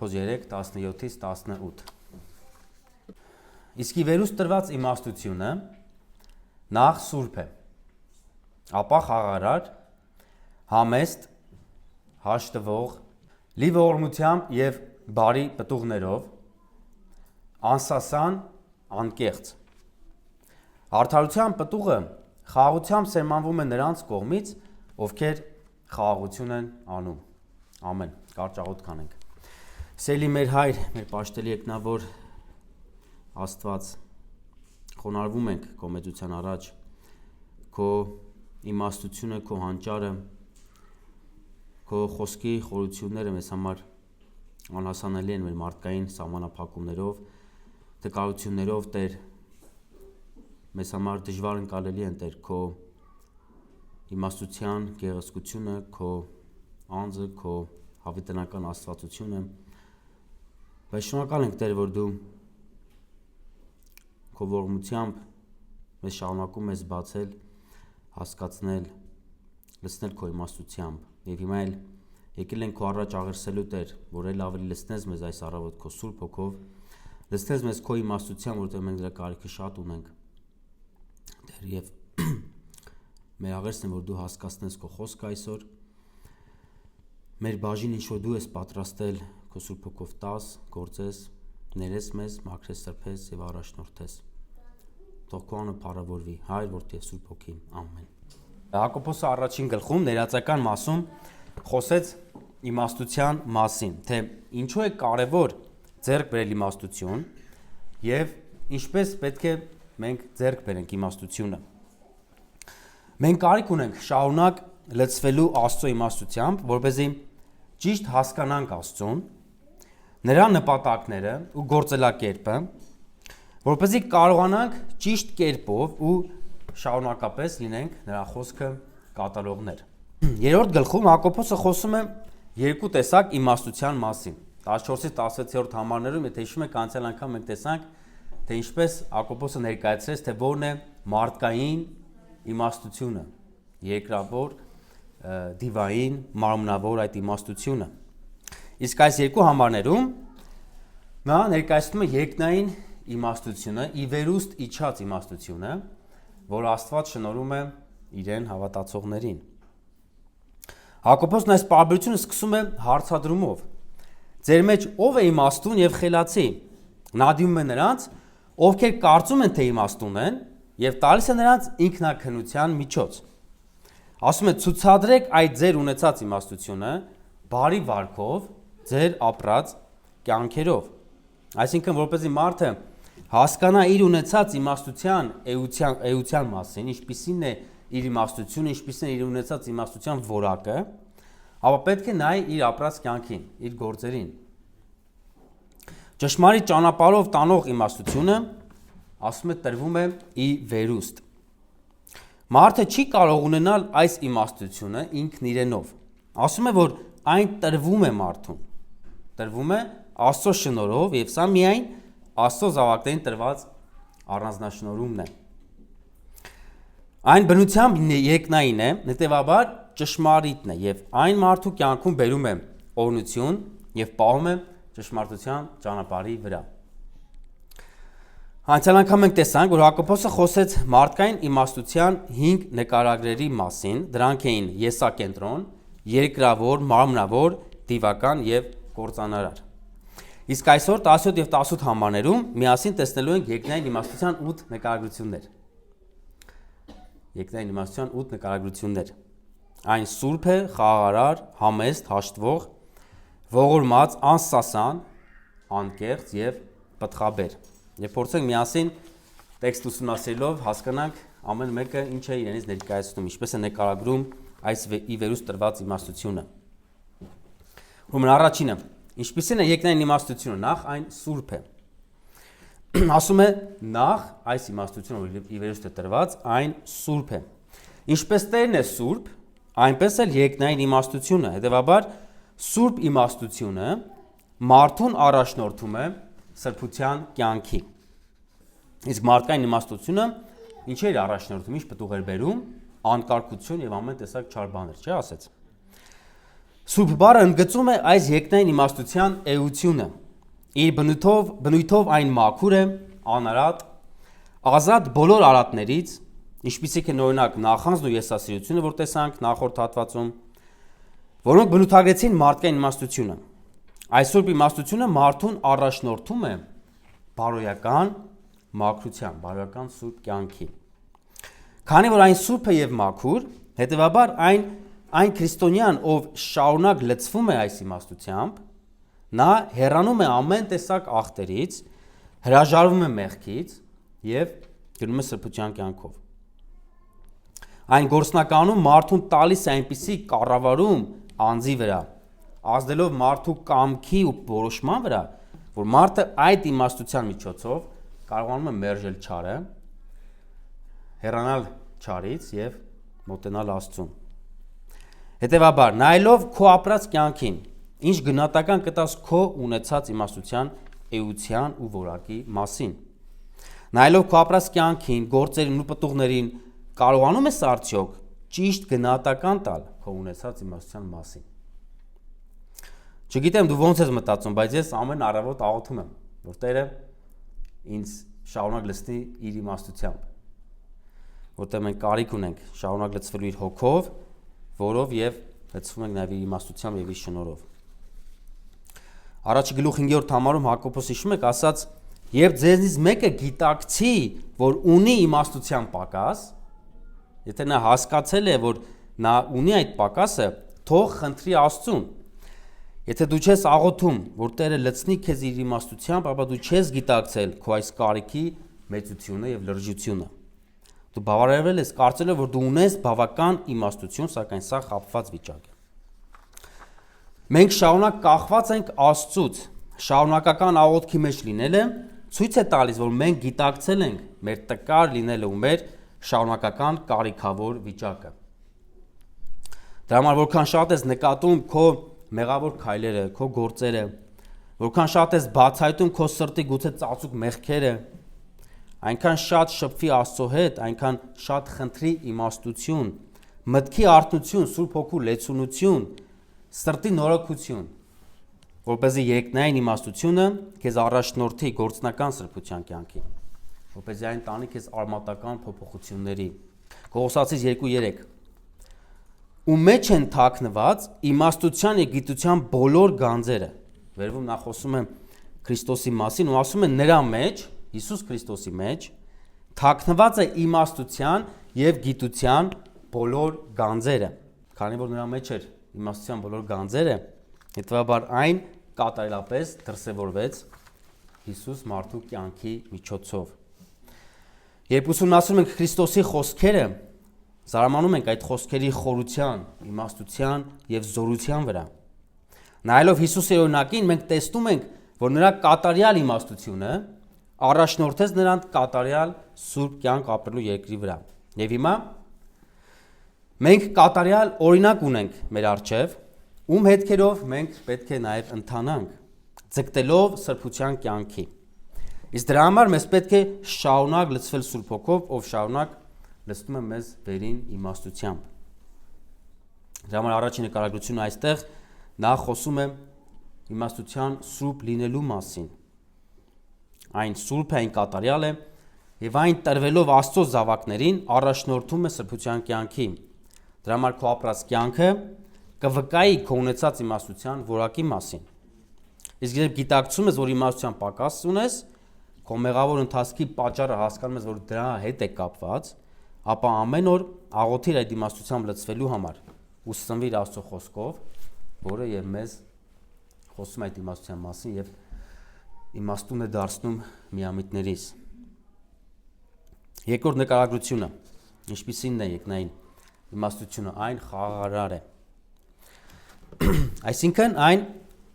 Փիլիպպոս 3:17-ից 18։ Իսկ ի վերուս տրված իմաստությունը նախ սուրբ է, ապա խաղարար, համեստ, հաշտվող, լի ողորմությամբ և բարի պտուղներով, անսասան, անկեղծ։ Արդարության պտուղը խաղաղությամբ սերմանվում է նրանց կողմից, ովքեր խաղաղություն են անում։ Ամեն։ Կարճ աղոթք կանենք։ Սիրելի մեր Հայր, մեր պաշտելի եկնավոր Աստված, խոնարհվում ենք քո մեծության առաջ, քո իմաստությունը, քո հանճարը, քո խոսքի խորությունները մեզ համար անհասանելի են մեր մարդկային սահմանափակումներով, տկարություններով, Տեր, մեզ համար դժվար ընկալելի են, Տեր, քո իմաստության գեղեցկությունը, քո անձը, քո հավիտենական աստվածությունը, բայց շնորհակալ ենք, Տեր, որ դու քո ողորմությամբ մեզ շարունակում ես բացել, հասկացնել, լցնել քո իմաստությամբ և հիմա էլ եկել ենք քո առաջ աղերսելու, Տեր, որ էլ ավելի լցնես մեզ այս առավոտ քո Սուրբ Հոգով, լցնես մեզ քո իմաստությամբ, որովհետև մենք դրա կարիքը շատ ունենք, Տեր, և մեր աղերսն է, որ դու հասկացնես քո խոսքը այսօր, մեր բաժին ինչ որ դու ես պատրաստել քո Սուրբ Հոգով տաս, գործես, ներես մեզ, մաքրես, սրբես և առաջնորդես։ Թող քո անունը փառավորվի, Հայր, Որդի և Սուրբ Հոգի։ Ամեն։ Հակոբոսը առաջին գլխում ներածական մասում խոսեց իմաստության մասին, թե ինչու է կարևոր ձեռք բերել իմաստություն և ինչպես պետք է մենք ձեռք բերենք իմաստությունը։ Մենք կարիք ունենք շարունակ լցվելու Աստծո իմաստությամբ, որպեսզի ճիշտ հասկանանք Աստծուն, նրա նպատակները ու գործելակերպը, որպեսզի կարողանանք ճիշտ կերպով ու շարունակապես լինենք նրա խոսքը կատարողներ։ Երրորդ գլխում Հակոբոսը խոսում է երկու տեսակ իմաստության մասին։ 14-ից 16-րդ համարներում, եթե հիշում եք, անցյալ անգամ մենք տեսանք, թե ինչպես Հակոբոսը ներկայացրեց, թե որն է մարդկային իմաստությունը, երկրավոր, դիվային, մարմնավոր այդ իմաստությունը։ Իսկ այս երկու համարներում նա ներկայացնում է երկնային իմաստությունը, ի վերուստ իջած իմաստությունը, որ Աստված շնորհում է իրեն հավատացողներին։ Հակոբոսն այս պարբերությունը սկսում է հարցադրումով. ձեր մեջ ով է իմաստուն և խելացի։ Նա դիմում է նրանց, ովքեր կարծում են, թե իմաստուն են, և տալիս է նրանց ինքնակնության միջոց։ Ասում է, ցուցադրեք այդ ձեր ունեցած իմաստությունը բարի վարքով, ձեր ապրած կյանքերով։ Այսինքն, որպեսզի մարդը հասկանա իր ունեցած իմաստության էության մասին, ինչպիսին է իր իմաստությունը, ինչպիսին է իր ունեցած իմաստության որակը, ապա պետք է նայի իր ապրած կյանքին, իր գործերին։ Ճշմարիտ ճանապարհով տանող իմաստությունը, ասում է, տրվում է ի վերուստ։ Մարդը չի կարող ունենալ այս իմաստությունը ինքն իրենով։ Ասում է, որ այն տրվում է մարդուն, տրվում է Աստծո շնորհով, և սա միայն Աստծո զավակներին տրված առանձնաշնորհումն է։ Այն բնությամբ երկնային է, հետևաբար ճշմարիտն է, և այն մարդու կյանքում բերում է օրհնություն և պահում է ճշմարտության ճանապարհի վրա։ Անցյալ անգամ մենք տեսանք, որ Հակոբոսը խոսեց մարդկային իմաստության 5 նկարագրերի մասին, դրանք էին եսակենտրոն, երկրավոր, մարմնավոր, դիվական և կործանարար։ Իսկ այսօր 17 և 18 համարներում միասին տեսնելու ենք երկնային իմաստության 8 նկարագրություններ։ Երկնային իմաստության 8 նկարագրություններ։ Այն սուրբ է, խաղաղարար, համեստ, հաշտվող, ողորմած, անսասան, անկեղծ և պտղաբեր։ Եվ փորձենք միասին տեքստ ուսումնասիրելով հասկանանք ամեն մեկը ինչ է իրենից ներկայացնում, ինչպես է նկարագրում այս ի վերուստ տրված իմաստությունը։ Ուրեմն առաջինը, ինչպիսին է երկնային իմաստությունը, նախ այն սուրբ է։ Ասում է նախ այս իմաստությունը, որ ի վերուստ է տրված, այն սուրբ է։ Ինչպես Տերն է սուրբ, այնպես էլ երկնային իմաստությունը, հետևաբար սուրբ իմաստությունը մարդուն առաջնորդում է սրբության կյանքի։ Իսկ մարդկային իմաստությունը ինչ էր առաջնորդում, ինչ պտուղ էր բերում, անկարգություն և ամեն տեսակ չար բաներ, չէ՞ ասեց։ Սուրբ բառը ընդգծում է այս երկնային իմաստության էությունը։ Իր բնույթով այն մաքուր է, անարատ, ազատ բոլոր արատներից, ինչպիսիք են օրինակ նախանձն ու եսասիրությունը, որ տեսանք նախորդ հատվածում, որոնք բնութագրեցին մարդկային իմաստությունը։ Այս սուրբ իմաստությունը մարդուն առաջնորդում է բարոյական մաքրության, բարոյական սուրբ կյանքի։ Քանի որ այն սուրբ է եւ մաքուր, հետեւաբար այն քրիստոնյան, ով շարունակ լցվում է այս իմաստությամբ, նա հեռանում է ամեն տեսակ ախտերից, հրաժարվում է մեղքից եւ գնում է սրբության կյանքով։ Այն գործնականում մարդուն տալիս է այնպիսի կառավարում անձի վրա, ազդելով մարդու կամքի ու որոշման վրա, որ մարդը այդ իմաստության միջոցով կարողանում է մերժել չարը, հեռանալ չարից եւ մոտենալ Աստծուն։ Հետևաբար, նայելով քո ապրած կյանքին, ինչ գնահատական կտաս քո ունեցած իմաստության էության ու որակի մասին։ Նայելով քո ապրած կյանքին, գործերին ու պտուղներին, կարողանում ես արդյոք ճիշտ գնահատական տալ քո ունեցած իմաստության մասին։ Չգիտեմ դու ոնց ես մտածում, բայց ես ամեն առավոտ աղոթում եմ, որ Տերը ինձ շարունակ լցնի իր իմաստությամբ, որտեղ մենք կարիք ունենք շարունակ լցվելու իր հոգով, որով եւ լցվում ենք նաեւ իր իմաստությամբ եւ իր շնորհով։ Առաջի գլուխ 5-րդ համարում Հակոբոս հիշում եք ասաց. «Երբ ձեզնից մեկը գիտակցի, որ ունի իմաստության պակաս, եթե նա հասկացել է, որ նա ունի այդ պակասը, թող խնդրի Աստծուն։ Եթե դու չես աղոթում, որ Տերը լցնի քեզ իր իմաստությամբ, ապա դու չես գիտակցել քո այս կարիքի մեծությունը եւ լրջությունը։ Դու բավարարվել ես կարծելով, որ դու ունես բավական իմաստություն, սակայն սա խաբված վիճակ է։ Մենք շարունակ կախված ենք Աստծուց, շարունակական աղոթքի մեջ լինելը ցույց է տալիս, որ մենք գիտակցել ենք մեր տկար լինելը ու մեր շարունակական կարիքավոր վիճակը։ Դրա համար որքան շատ ես նկատում քո մեղավոր քայլերը, քո գործերը, որքան շատ ես բացահայտում քո սրտի գուցե ծածուկ մեղքերը, այնքան շատ շփվի Աստծո հետ, այնքան շատ խնդրի իմաստություն, մտքի արթնություն, Սուրբ Հոգու լեցունություն, սրտի նորոգություն, որպեսզի երկնային իմաստությունը քեզ առաջնորդի գործնական սրբության կյանքին, որպեսզի այն տանի քեզ արմատական փոփոխությունների։ Կողոսացիս 2:3 Ու մեջ են թաքնված իմաստության եւ գիտության բոլոր գանձերը։ Վերվում նա խոսում է Քրիստոսի մասին ու ասում է նրա մեջ, Հիսուս Քրիստոսի մեջ, թաքնված է իմաստության եւ գիտության բոլոր գանձերը։ Քանի որ նրա մեջ էր իմաստության բոլոր գանձերը, հետեւաբար այն կատարելապես դրսևորվեց Հիսուս մարդու կյանքի միջոցով։ Երբ ուսումնասիրում ենք Քրիստոսի խոսքերը, զարմանում ենք այդ խոսքերի խորության, իմաստության եւ զորության վրա։ Նայելով Հիսուսի օրինակին, մենք տեսնում ենք, որ նրա կատարյալ իմաստությունը առաջնորդեց նրան կատարյալ սուրբ կյանք ապրելու երկրի վրա։ Եվ հիմա մենք կատարյալ օրինակ ունենք մեր առջև, ում հետքերով մենք պետք է նաև ընթանանք, ձգտելով սրբության կյանքի։ Իսկ դրա համար մեզ պետք է շարունակ լցվել Սուրբ Հոգով, ով շարունակ լցնում է մեզ վերին իմաստությամբ։ Դրա համար առաջին նկարագրությունը այստեղ նա խոսում է իմաստության սուրբ լինելու մասին։ Այն սուրբ է, այն կատարյալ է, եւ այն տրվելով Աստծո զավակներին առաջնորդում է սրբության կյանքի։ Դրա համար քո ապրած կյանքը կվկայի քո ունեցած իմաստության որակի մասին։ Իսկ երբ գիտակցում ես, որ իմաստության պակաս ունես, քո մեղավոր ընթացքի պատճառը հասկանում ես, որ դրա հետ է կապված, ապա ամեն օր աղոթիր այդ իմաստությամբ լցվելու համար ու սնվիր Աստծո խոսքով, որը եւ մեզ խոսում է այդ իմաստության մասին եւ իմաստուն է դարձնում միամիտներիս։ Երկրորդ նկարագրությունը, ինչպիսին է երկնային իմաստությունը, այն խաղաղարար է։ Այսինքն այն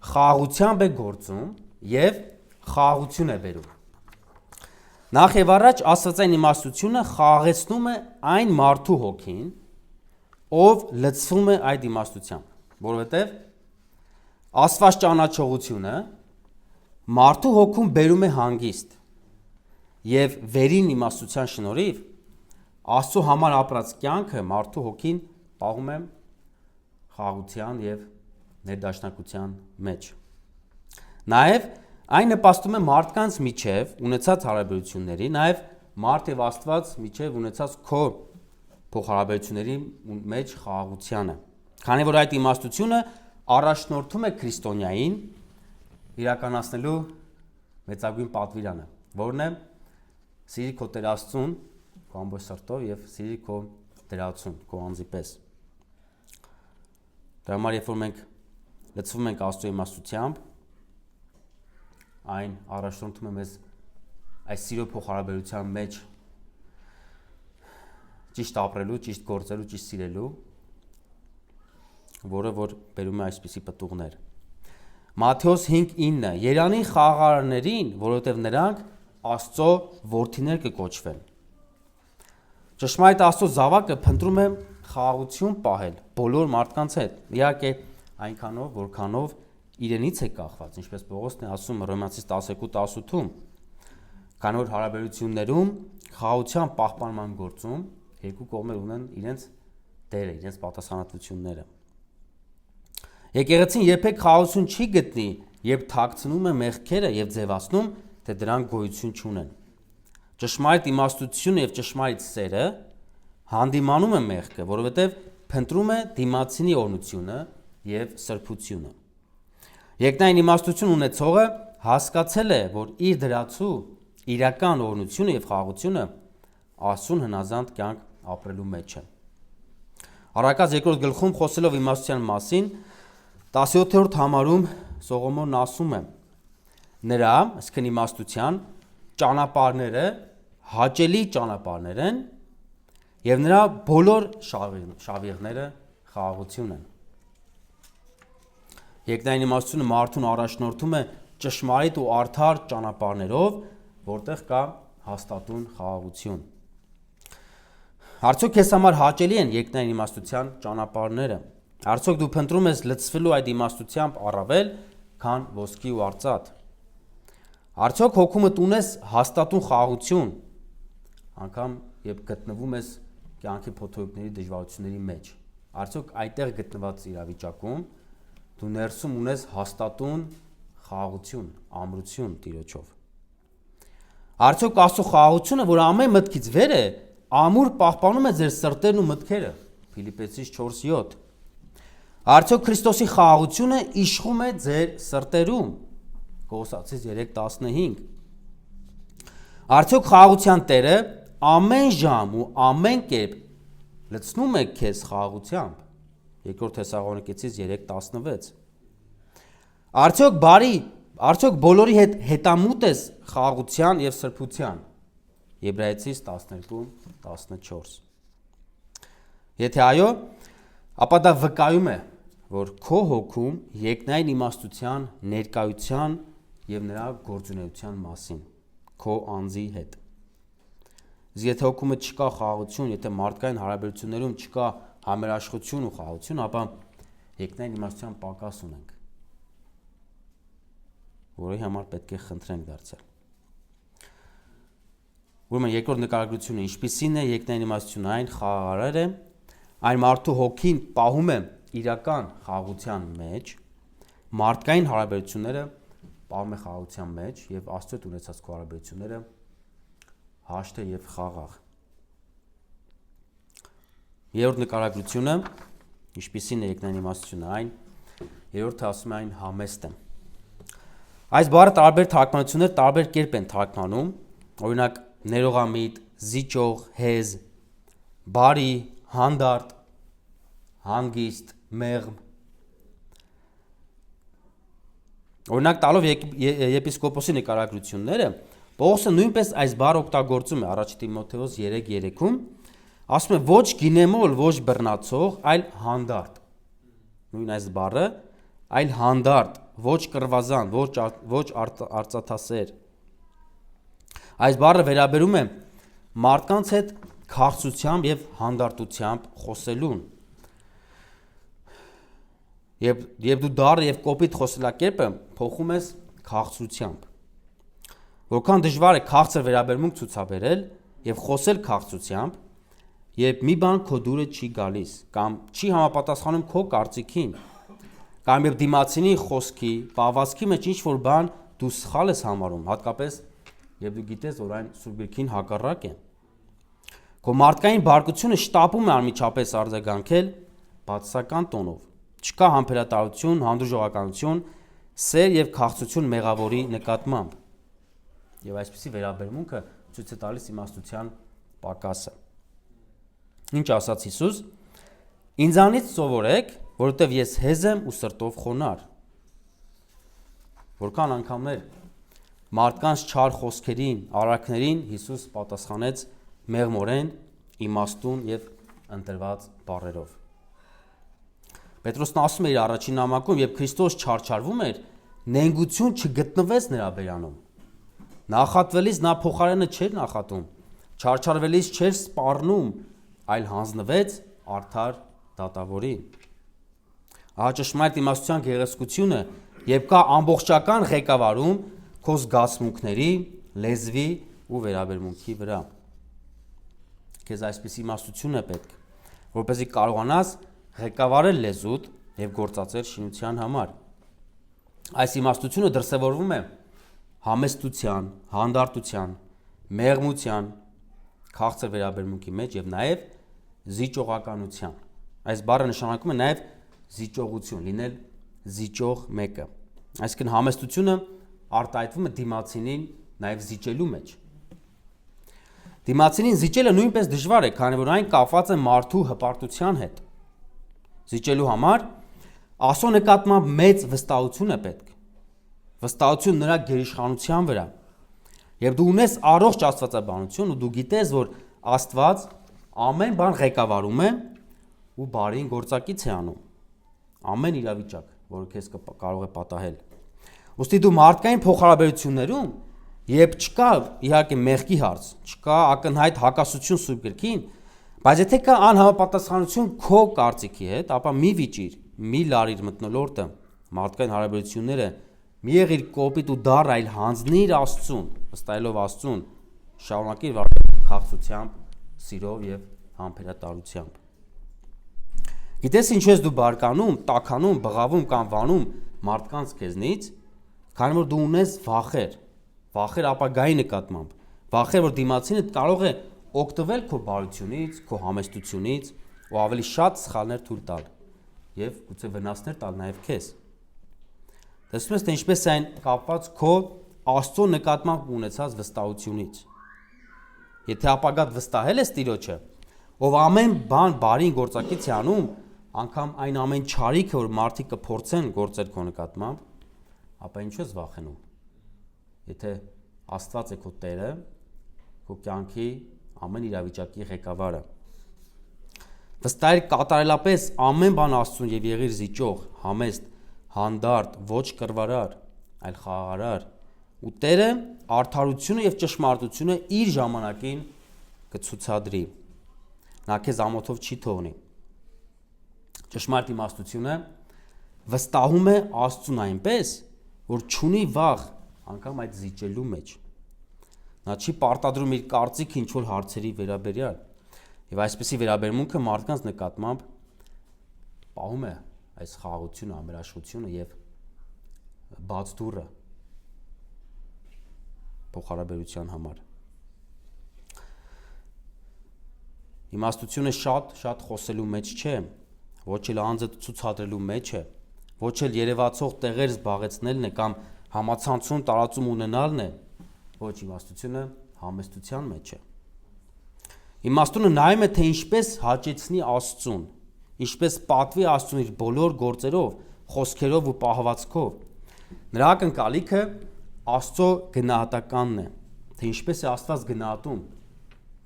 խաղաղությամբ է գործում եւ խաղաղություն է բերում։ Նախ եւ առաջ Աստվածային իմաստությունը խաղաղեցնում է այն մարդու հոգին, ով լցվում է այդ իմաստությամբ, որովհետեւ Աստված ճանաչողությունը մարդու հոգում բերում է հանգիստ եւ վերին իմաստության շնորհիվ Աստծո համար ապրած կյանքը մարդու հոգին պահում է խաղաղության եւ ներդաշնակության մեջ։ Նաև այն նպաստում է մարդկանց միջև ունեցած հարաբերությունների, նաև մարդ եւ Աստված միջև ունեցած քո փոխհարաբերությունների մեջ խաղաղությանը։ Քանի որ այդ իմաստությունը առաջնորդում է քրիստոնյային իրականացնելու մեծագույն պատվիրանը, որն է սիրի քո Տեր Աստծուն քո ամբողջ սրտով եւ սիրի քո դրացուն, քո անձի պես։ Դրա համար երբ որ մենք լցվում ենք Աստծո իմաստությամբ, այն առաջնորդում է մեզ այս սիրո փոխհարաբերության մեջ ճիշտ ապրելու, ճիշտ գործելու, ճիշտ սիրելու, որը որ բերում է այսպիսի պտուղներ։ Մատթեոս 5:9 Երանին խաղաղարարներին, որովհետև նրանք Աստծո որդիներ կկոչվեն։ Ճշմարիտ Աստծո զավակը փնտրում է խաղաղություն պահել բոլոր մարդկանց հետ։ Իհարկե այնքանով, որքանով իրենից է կախված, ինչպես Պողոսն է ասում Հռոմեացիս 12:18-ում, քանի որ հարաբերություններում խաղաղության պահպանման գործում երկու կողմեր ունեն իրենց դերը, իրենց պատասխանատվությունները։ Եկեղեցին երբեք խաղաղություն չի գտնի, երբ թաքցնում է մեղքերը եւ ձևացնում, թե դրանք գոյություն չունեն։ Ճշմարիտ իմաստությունը եւ ճշմարիտ սերը հանդիմանում է մեղքը, որովհետեւ փնտրում է դիմացինի օրհնությունը եւ սրբությունը։ Երկնային իմաստություն ունեցողը հասկացել է, որ իր դրացու իրական օրհնությունը եւ խաղաղությունը Աստծուն հնազանդ կյանք ապրելու մեջ է։ Առակաց 2-րդ գլխում խոսելով իմաստության մասին 17-րդ համարում Սողոմոնն ասում է. նրա, այսինքն իմաստության ճանապարհները հաճելի ճանապարհներ են եւ նրա բոլոր շավիղները խաղաղություն են։ Երկնային իմաստությունը մարդուն առաջնորդում է ճշմարիտ ու արդար ճանապարհներով, որտեղ կա հաստատուն խաղաղություն։ Արդյոք քեզ համար հաճելի են երկնային իմաստության ճանապարհները։ Արդյոք դու փնտրում ես լցվելու այդ իմաստությամբ առավել, քան ոսկի ու արծաթ։ Արդյոք հոգումդ ունես հաստատուն խաղաղություն, անգամ երբ գտնվում ես կյանքի փոթորիկների դժվարությունների մեջ։ Արդյոք այդտեղ գտնված իրավիճակում դու ներսում ունես հաստատուն խաղաղություն, ամրություն Տիրոջով։ Արդյոք Աստծո խաղաղությունը, որ ամեն մտքից վեր է, ամուր պահպանում է ձեր սրտերն ու մտքերը։ Ֆիլիպպեցիս 4:7 Արդյոք Քրիստոսի խաղաղությունը իշխում է ձեր սրտերում։ Կողոսացիս 3:15 Արդյոք խաղաղության Տերը ամեն ժամ ու ամեն կերպ լցնում է քեզ խաղաղությամբ։ 2 Թեսաղոնիկեցիս 3:16 Արդյոք բոլորի հետ հետամուտ ես խաղաղության եւ սրբության։ Եբրայեցիս 12:14 Եթե այո, ապա դա վկայում է, որ քո հոգում երկնային իմաստության ներկայության եւ նրա գործունեության մասին քո անձի հետ։ Իսկ եթե հոգումդ չկա խաղաղություն, եթե մարդկային հարաբերություններում չկա համերաշխություն ու խաղաղություն, ապա երկնային իմաստության պակաս ունենք, որի համար պետք է խնդրենք դարձյալ։ Ուրեմն երկրորդ նկարագրությունը ինչպիսին է երկնային իմաստությունը, այն խաղաղարար է, այն մարդու հոգին պահում է իրական խաղաղության մեջ, մարդկային հարաբերությունները պահում է խաղաղության մեջ եւ Աստծո հետ ունեցած քո հարաբերությունները հաշտ է եւ խաղաղ։ Երրորդ նկարագրությունը ինչպիսին է երկնային իմաստությունը, այն երրորդը ասում է այն համեստ է։ Այս բառը տարբեր թարգմանություններ տարբեր կերպ են թարգմանում, օրինակ ներողամիտ, զիջող, հեզ, բարի, հանդարտ, հանգիստ, մեղմ։ Օրինակ տալով եպիսկոպոսի նկարագրությունները, Պողոսը նույնպես այս բառը օգտագործում է 1 Տիմոթեոս 3:3-ում, ասում է ոչ գինեմոլ, ոչ բռնացող, այլ հանդարտ։ Նույն այս բառը, այլ հանդարտ, ոչ կռվազան, ոչ արծաթասեր։ Այս բառը վերաբերում է մարդկանց հետ քաղցրությամբ եւ հանդարտությամբ խոսելուն։ Եվ դու դառը եւ կոպիտ խոսելակերպը փոխում ես քաղցրությամբ։ Որքան դժվար է քաղցր վերաբերմունք ցուցաբերել եւ խոսել քաղցրությամբ, երբ մի բան քո դուրը չի գալիս կամ չի համապատասխանում քո կարծիքին, Կամ երբ դիմացինի խոսքի, պահվածքի մեջ ինչ-որ բան դու սխալ ես համարում, հատկապես երբ դու գիտես, որ այն Սուրբ Գրքին հակառակ է։ Քո մարդկային բարկությունը շտապում է անմիջապես արձագանքել բացասական տոնով։ Չկա համբերատարություն, հանդուրժողականություն, սեր եւ քաղցրություն մեղավորի նկատմամբ։ Եվ այսպիսի վերաբերմունքը ցույց է տալիս իմաստության պակասը։ Ինչ ասաց Հիսուս. Ինձանից սովորեք, որովհետև ես հեզ եմ ու սրտով խոնարհ։ Որքան անգամներ մարդկանց չար խոսքերին, արարքներին Հիսուս պատասխանեց մեղմորեն, իմաստուն եւ ընտրված բառերով։ Պետրոսն ասում է իր առաջին նամակում, երբ Քրիստոս չարչարվում էր, նենգություն չգտնվեց նրա բերանում։ Նախատվելիս նա փոխարենը չէր նախատում, չարչարվելիս չէր սպառնում, այլ հանձնվեց արդար դատավորին։ Ահա ճշմարիտ իմաստության գեղեցկությունը, երբ կա ամբողջական ղեկավարում քո զգացմունքների, լեզվի ու վերաբերմունքի վրա։ Քեզ այսպիսի իմաստություն է պետք, որպեսզի կարողանաս ղեկավարել լեզուդ եւ գործածել շինության համար։ Այս իմաստությունը դրսևորվում է համեստության, հանդարտության, մեղմության, քաղցր վերաբերմունքի մեջ եւ նաեւ զիջողականության։ Այս բառը նշանակում է նաեւ զիջողություն, լինել զիջող մեկը։ Այսինքն համեստությունը արտահայտվում է դիմացինին նաեւ զիջելու մեջ։ Դիմացինին զիջելը նույնպես դժվար է, քանի որ այն կապված է մարդու հպարտության հետ։ Զիջելու համար Աստծո նկատմամբ մեծ վստահություն է պետք։ Վստահություն նրա գերիշխանության վրա։ Եվ դու ունես առողջ աստվածաբանություն ու դու գիտես, որ Աստված ամեն բան ղեկավարում է ու բարին գործակից է անում։ Ամեն իրավիճակ, որը քեզ կարող է պատահել։ Ուստի դու մարդկային փոխհարաբերություններում, երբ չկա իհարկե մեղքի հարց, չկա ակնհայտ հակասություն Սուրբ Գրքին, բայց եթե կա անհամապատասխանություն քո կարծիքի հետ, ապա մի վիճիր, մի լարիր մթնոլորտը, մարդկային հարաբերությունները, մի եղիր կոպիտ ու դառ, այլ հանձնիր Աստծուն, վստահելով Աստծուն, շարունակիր վարվել քաղցրությամբ, սիրով եւ համբերատարությամբ։ Գիտես ինչու ես դու բարկանում, տաքանում, բղավում կամ վանում մարդկանց քեզնից, քանի որ դու ունես վախեր ապագայի նկատմամբ, վախեր, որ դիմացինը կարող է օգտվել քո բարությունից, քո համեստությունից ու ավելի շատ սխալներ թույլ տալ եւ գուցե վնասներ տալ նաեւ քեզ։ Տեսնում ես, թե ինչպես է այն կապված քո Աստծո նկատմամբ ունեցած վստահությունից։ Եթե ապագատ վստահել ես Տիրոջը, ով ամեն բան բարին գործակից է անում, անգամ այն ամեն չարիքը, որ մարդիկ կփորձեն գործել քո նկատմամբ, ապա ինչու ես վախենում։ Եթե Աստված է քո Տերը, քո կյանքի ամեն իրավիճակի ղեկավարը։ Վստահիր կատարելապես ամեն բան Աստծուն եւ եղիր զիջող, համեստ, հանդարտ, ոչ կռվարար, այլ խաղաղարար։ Ու Տերը արդարությունը եւ ճշմարտությունը իր ժամանակին կցուցադրի։ Նա քեզ ամոթով չի թողնի։ Ճշմարիտ իմաստությունը վստահում է Աստծուն այնպես, որ չունի վախ անգամ այդ զիջելու մեջ։ Նա չի պարտադրում իր կարծիքը ինչ-որ հարցերի վերաբերյալ։ Եվ այսպիսի վերաբերմունքը մարդկանց նկատմամբ պահում է այս խաղաղությունը, ամերաշխությունը եւ բաց դուռը փոխհարաբերության համար։ Իմաստությունը շատ խոսելու մեջ չէ, ոչ էլ անձը ցուցադրելու մեջ է, ոչ էլ երևացող տեղեր զբաղեցնելն է կամ համացանցում տարածում ունենալն է, ոչ իմաստությունը համեստության մեջ է։ Իմաստությունը նայում է, թե ինչպես հաճեցնի Աստծուն, ինչպես պատվի Աստծուն իր բոլոր գործերով, խոսքերով ու պահվածքով։ Նրա ակնկալիքը Աստծո գնահատականն է, թե ինչպես է Աստված գնահատում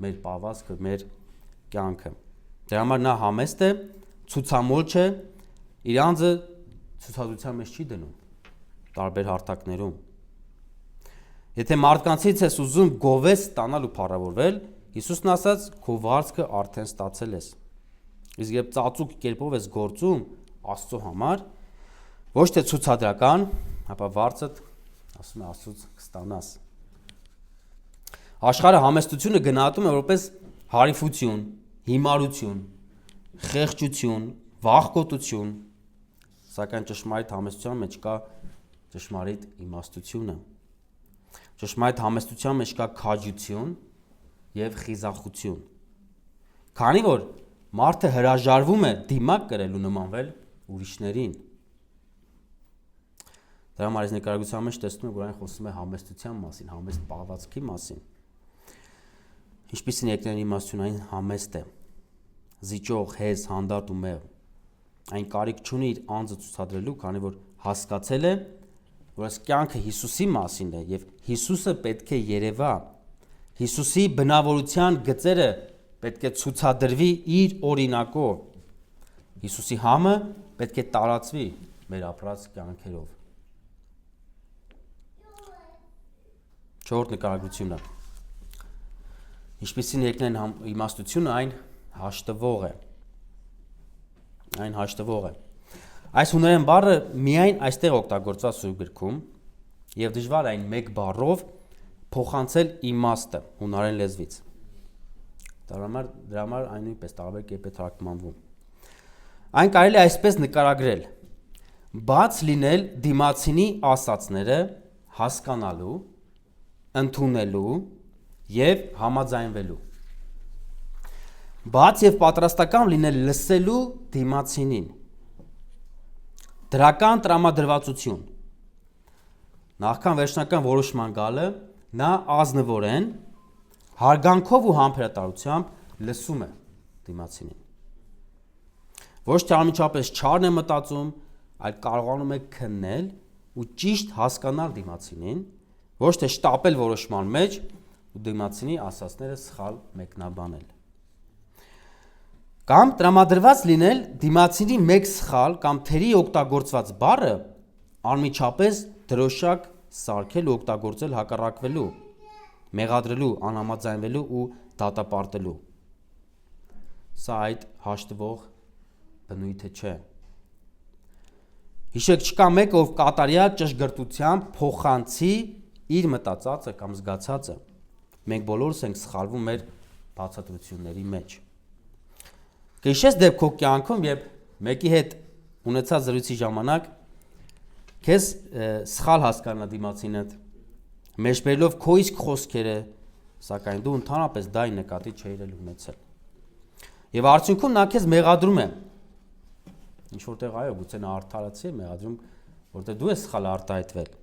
մեր պահվածքը, մեր կյանքը։ Դրա համար նա համեստ է, ցուցամոլ չէ, իր անձը ցուցադրության մեջ չի դնում տարբեր հարթակներում։ Եթե մարդկանցից ես ուզում գովես ստանալ ու փառավորվել, Հիսուսն ասաց, քո վարձքը արդեն ստացել ես։ Իսկ երբ ծածուկ կերպով ես գործում Աստծո համար, ոչ թե ցուցադրական, ապա վարձդ, ասում է Աստծուց կստանաս։ Աշխարհը համեստությունը գնահատում է որպես հարիֆություն, հիմարություն, խեղճություն, վախկոտություն, Սակայն ճշմարիտ համեստության մեջ կա ճշմարիտ իմաստությունը։ Ճշմարիտ համեստության մեջ կա քաջություն եւ խիզախություն։ Քանի որ մարդը հրաժարվում է դիմակ կրել ու նմանվել ուրիշներին։ Դրա համար այս նկարագրության մեջ տեսնում եք, որ այն խոսում է համեստության մասին, համեստ պահվածքի մասին։ Ինչպիսին եկնեն իմաստություն, այն համեստ է, զիջող, հեզ, հանդարտ ու մեղ։ Այն կարիք չունի իր անձը ցուցադրելու, քանի որ հասկացել է, որ այս կյանքը Հիսուսի մասին է եւ Հիսուսը պետք է երևա։ Հիսուսի բնավորության գծերը պետք է ցուցադրվի իր օրինակով։ Հիսուսի համը պետք է տարածվի մեր ապրած կյանքերով։ Չորրորդ նկարագրությունը։ Ինչպիսին եկնեն իմաստությունը, այն հաշտվող է։ Այն հաշտվող է։ Այս հուներեն բառը միայն այստեղ օգտագործված Սուրբ գրքում եւ դժվար այն մեկ բառով փոխանցել իմաստը հունարեն լեզվից։ Դրա համար այն նույնպես տարբեր կերպ է թարգմանվում։ Այն կարելի է այսպես նկարագրել. բաց լինել դիմացինի ասածները հասկանալու, ընդունելու եւ համաձայնվելու։ Բաց եւ պատրաստական լինել լսելու դիմացինին։ Դրական տրամադրվածություն։ Նախքան վերջնական որոշման գալը նա ազնվորեն, հարգանքով ու համբերատարությամբ լսում է դիմացինին։ Ոչ թե անմիջապես չարն է մտածում, այլ կարողանում է քննել ու ճիշտ հասկանալ դիմացինին, ոչ թե շտապել որոշման մեջ ու դիմացինի ասածները սխալ մեկնաբանել։ Կամ տրամադրված լինել դիմացինի մեկ սխալ կամ թերի օգտագործված բառը անմիջապես դրոշակ սարքել ու օգտագործել հակառակվելու, մեղադրելու, անհամաձայնվելու ու դատապարտելու։ Սա այդ հաշտվող բնույթը չէ։ Հիշեք, չկա մեկը, ով կատարյալ ճշգրտությամբ փոխանցի իր մտածածը կամ զգացածը։ Մենք բոլորս ենք սխալվում մեր բացատրությունների մեջ։ Կհիշես դեպք քո կյանքում, երբ մեկի հետ ունեցած զրույցի ժամանակ քեզ սխալ հասկանա դիմացինդ, մեջբերելով քո իսկ խոսքերը, սակայն դու ընդհանրապես դա նկատի չէիր ունեցել։ Եվ արդյունքում նա քեզ մեղադրում է։ Ինչ որտեղ այո, գուցե նա արդարացի է մեղադրում, որտեղ դու ես սխալ արտահայտվել։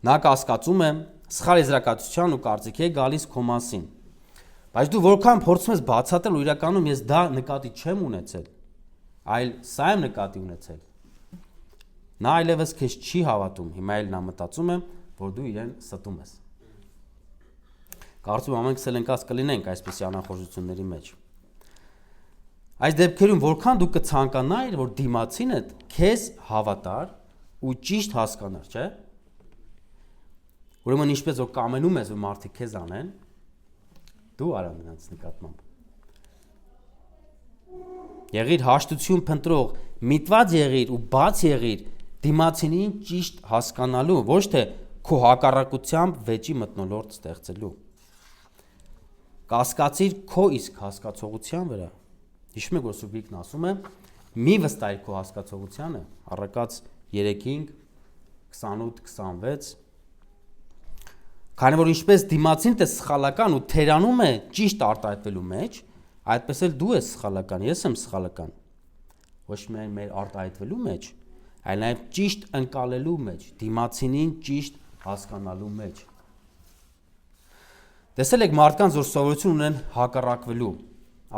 Նա կասկածում է, սխալ եզրակացության ու կարծիքի է գալիս քո մասին։ Բայց դու որքան փորձում ես բացատրել ու իրականում ես դա նկատի չեմ ունեցել, այլ սա եմ նկատի ունեցել։ Նա այլևս քեզ չի հավատում, հիմա էլ նա մտածում է, որ դու իրեն ստում ես։ Կարծում եմ ամենքս էլ ընկած կլինենք այսպիսի անախորժությունների մեջ։ Այս դեպքերում որքան դու կցանկանայիր, որ դիմացինդ քեզ հավատար ու ճիշտ հասկանար, չէ՞։ Ուրեմն ինչպես որ կամենում ես, որ մարդիկ քեզ անեն, դու արա նրանց նկատմամբ։ Եղիր հաշտություն փնտրող, միտված եղիր ու բաց եղիր դիմացինին ճիշտ հասկանալու, ոչ թե քո հակառակությամբ վեճի մթնոլորտ ստեղծելու։ Կասկածիր քո իսկ հասկացողության վրա։ Հիշում եք, որ Սուրբ Գիրքն ասում է. մի վստահիր քո հասկացողությանը, Առակաց 3:5, 28-26։ Քանի որ ինչպես դիմացին թե սխալական ու թերանում է ճիշտ արտահայտվելու մեջ, այդպես էլ դու ես սխալական, ես եմ սխալական։ Ոչ միայն մեր արտահայտվելու մեջ, այլ նաև ճիշտ ընկալելու մեջ, դիմացինին ճիշտ հասկանալու մեջ։ Տեսել եք մարդկանց, որ սովորություն ունեն հակառակվելու,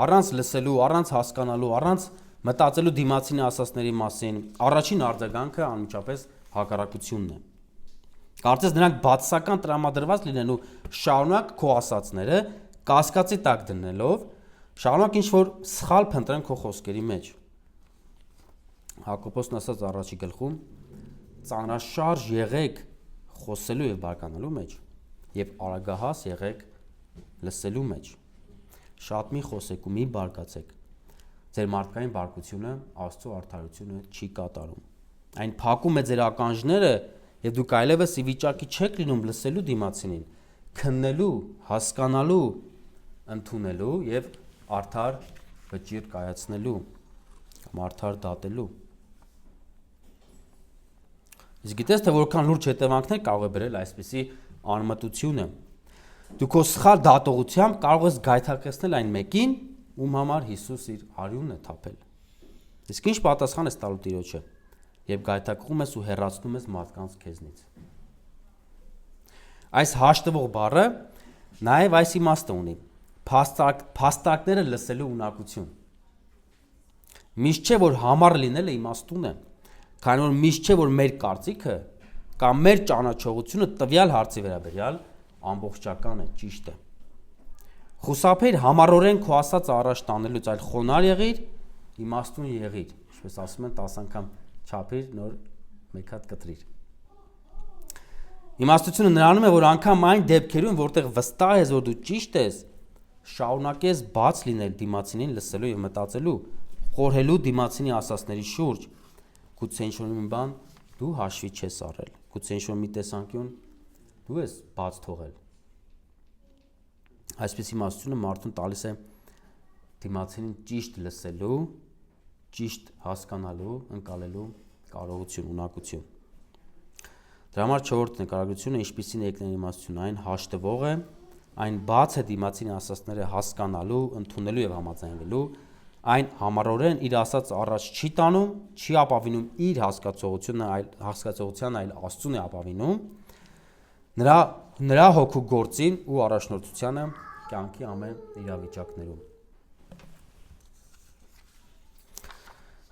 առանց լսելու, առանց հասկանալու, առանց մտածելու դիմացինի ասածների մասին, առաջին արձագանքը անմիջապես հակառակությունն է։ Կարծես նրանք բացասական տրամադրված լինեն ու շարունակ քո ասածները կասկածի տակ դնելով, շարունակ ինչ-որ սխալ փնտրեն քո խոսքերի մեջ։ Հակոբոսն ասաց առաջի գլխում. ծանրաշարժ եղեք խոսելու եւ բարկանալու մեջ եւ արագահաս եղեք լսելու մեջ։ Շատ մի խոսեք ու մի բարկացեք։ Ձեր մարդկային բարկությունը Աստծո արդարությունը չի կատարում։ Այն փակում է ձեր ականջները եւ դուք այլևս ի վիճակի չեք լինում լսելու դիմացինին, քննելու, հասկանալու, ընդունելու եւ արդար վճիռ կայացնելու կամ արդար դատելու։ Իսկ գիտես թե որքան լուրջ հետևանքներ կարող է բերել այսպիսի անմտությունը։ Դու քո սխալ դատողությամբ կարող ես գայթակղեցնել այն մեկին, ում համար Հիսուս իր արյունն է թափել։ Իսկ ինչ պատասխան ես տալու Տիրոջը, երբ գայթակղում ես ու հեռացնում ես մարդկանց քեզնից։ Այս հաշտվող բառը նաև այս իմաստը ունի. փաստարկները լսելու ունակություն։ Միշտ չէ որ համառ լինելը իմաստուն է, քանի որ միշտ չէ որ մեր կարծիքը կամ մեր ճանաչողությունը տվյալ հարցի վերաբերյալ ամբողջական է, ճիշտ է։ Խուսափիր համառորեն քո ասածը առաջ տանելուց, այլ խոնարհ եղիր, իմաստուն եղիր, ինչպես ասում են 10 անգամ չափիր, նոր մեկ հատ կտրիր։ Իմաստությունը նրանում է, որ անգամ այն դեպքերում, որտեղ վստահ ես, որ դու ճիշտ ես, շարունակես բաց լինել դիմացինին լսելու եւ մտածելու, խորհելու դիմացինի ասածների շուրջ, գուցե ինչ-որ մի բան դու հաշվի չես առել, գուցե ինչ-որ մի տեսանկյուն դու ես բաց թողել։ Այսպես իմաստությունը մարդուն տալիս է դիմացինին ճիշտ լսելու, ճիշտ հասկանալու, ընկալելու կարողություն, ունակություն։ Դրա համար 4-րդ նկարագրությունը ինչպիսին է եկնային իմաստությունը, այն հաշտվող է, այն բաց է դիմացինի ասածները հասկանալու, ընդունելու եւ համաձայնվելու, այն համառորեն իր ասածը առաջ չի տանում, չի ապավինում իր հասկացողության, այլ Աստծուն է ապավինում, նրա հոգու գործին ու առաջնորդությանը կյանքի ամեն իրավիճակներում։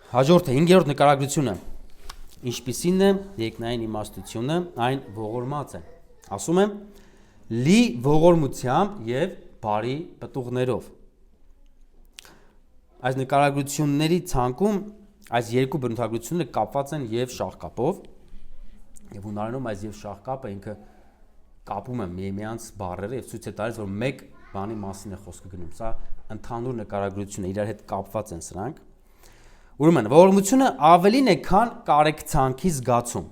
Հաջորդը 5-րդ նկարագրությունը, ինչպիսին է եկնային իմաստությունը, այն ողորմած է, ասում է, լի ողորմությամբ եւ բարի պտուղներով։ Այս նկարագրությունների ցանկում այս երկու բնութագրությունները կապված են եւ շաղկապով, եւ հունարենում այս եւ շաղկապը ինքը կապում է միմյանց բառերը եւ ցույց է տալիս, որ մեկ բանի մասին է խոսքը գնում։ Սա ընդհանուր նկարագրություն է, իրար հետ կապված են սրանք։ Ուրեմն ողորմությունը ավելին է, քան կարեկցանքի զգացում։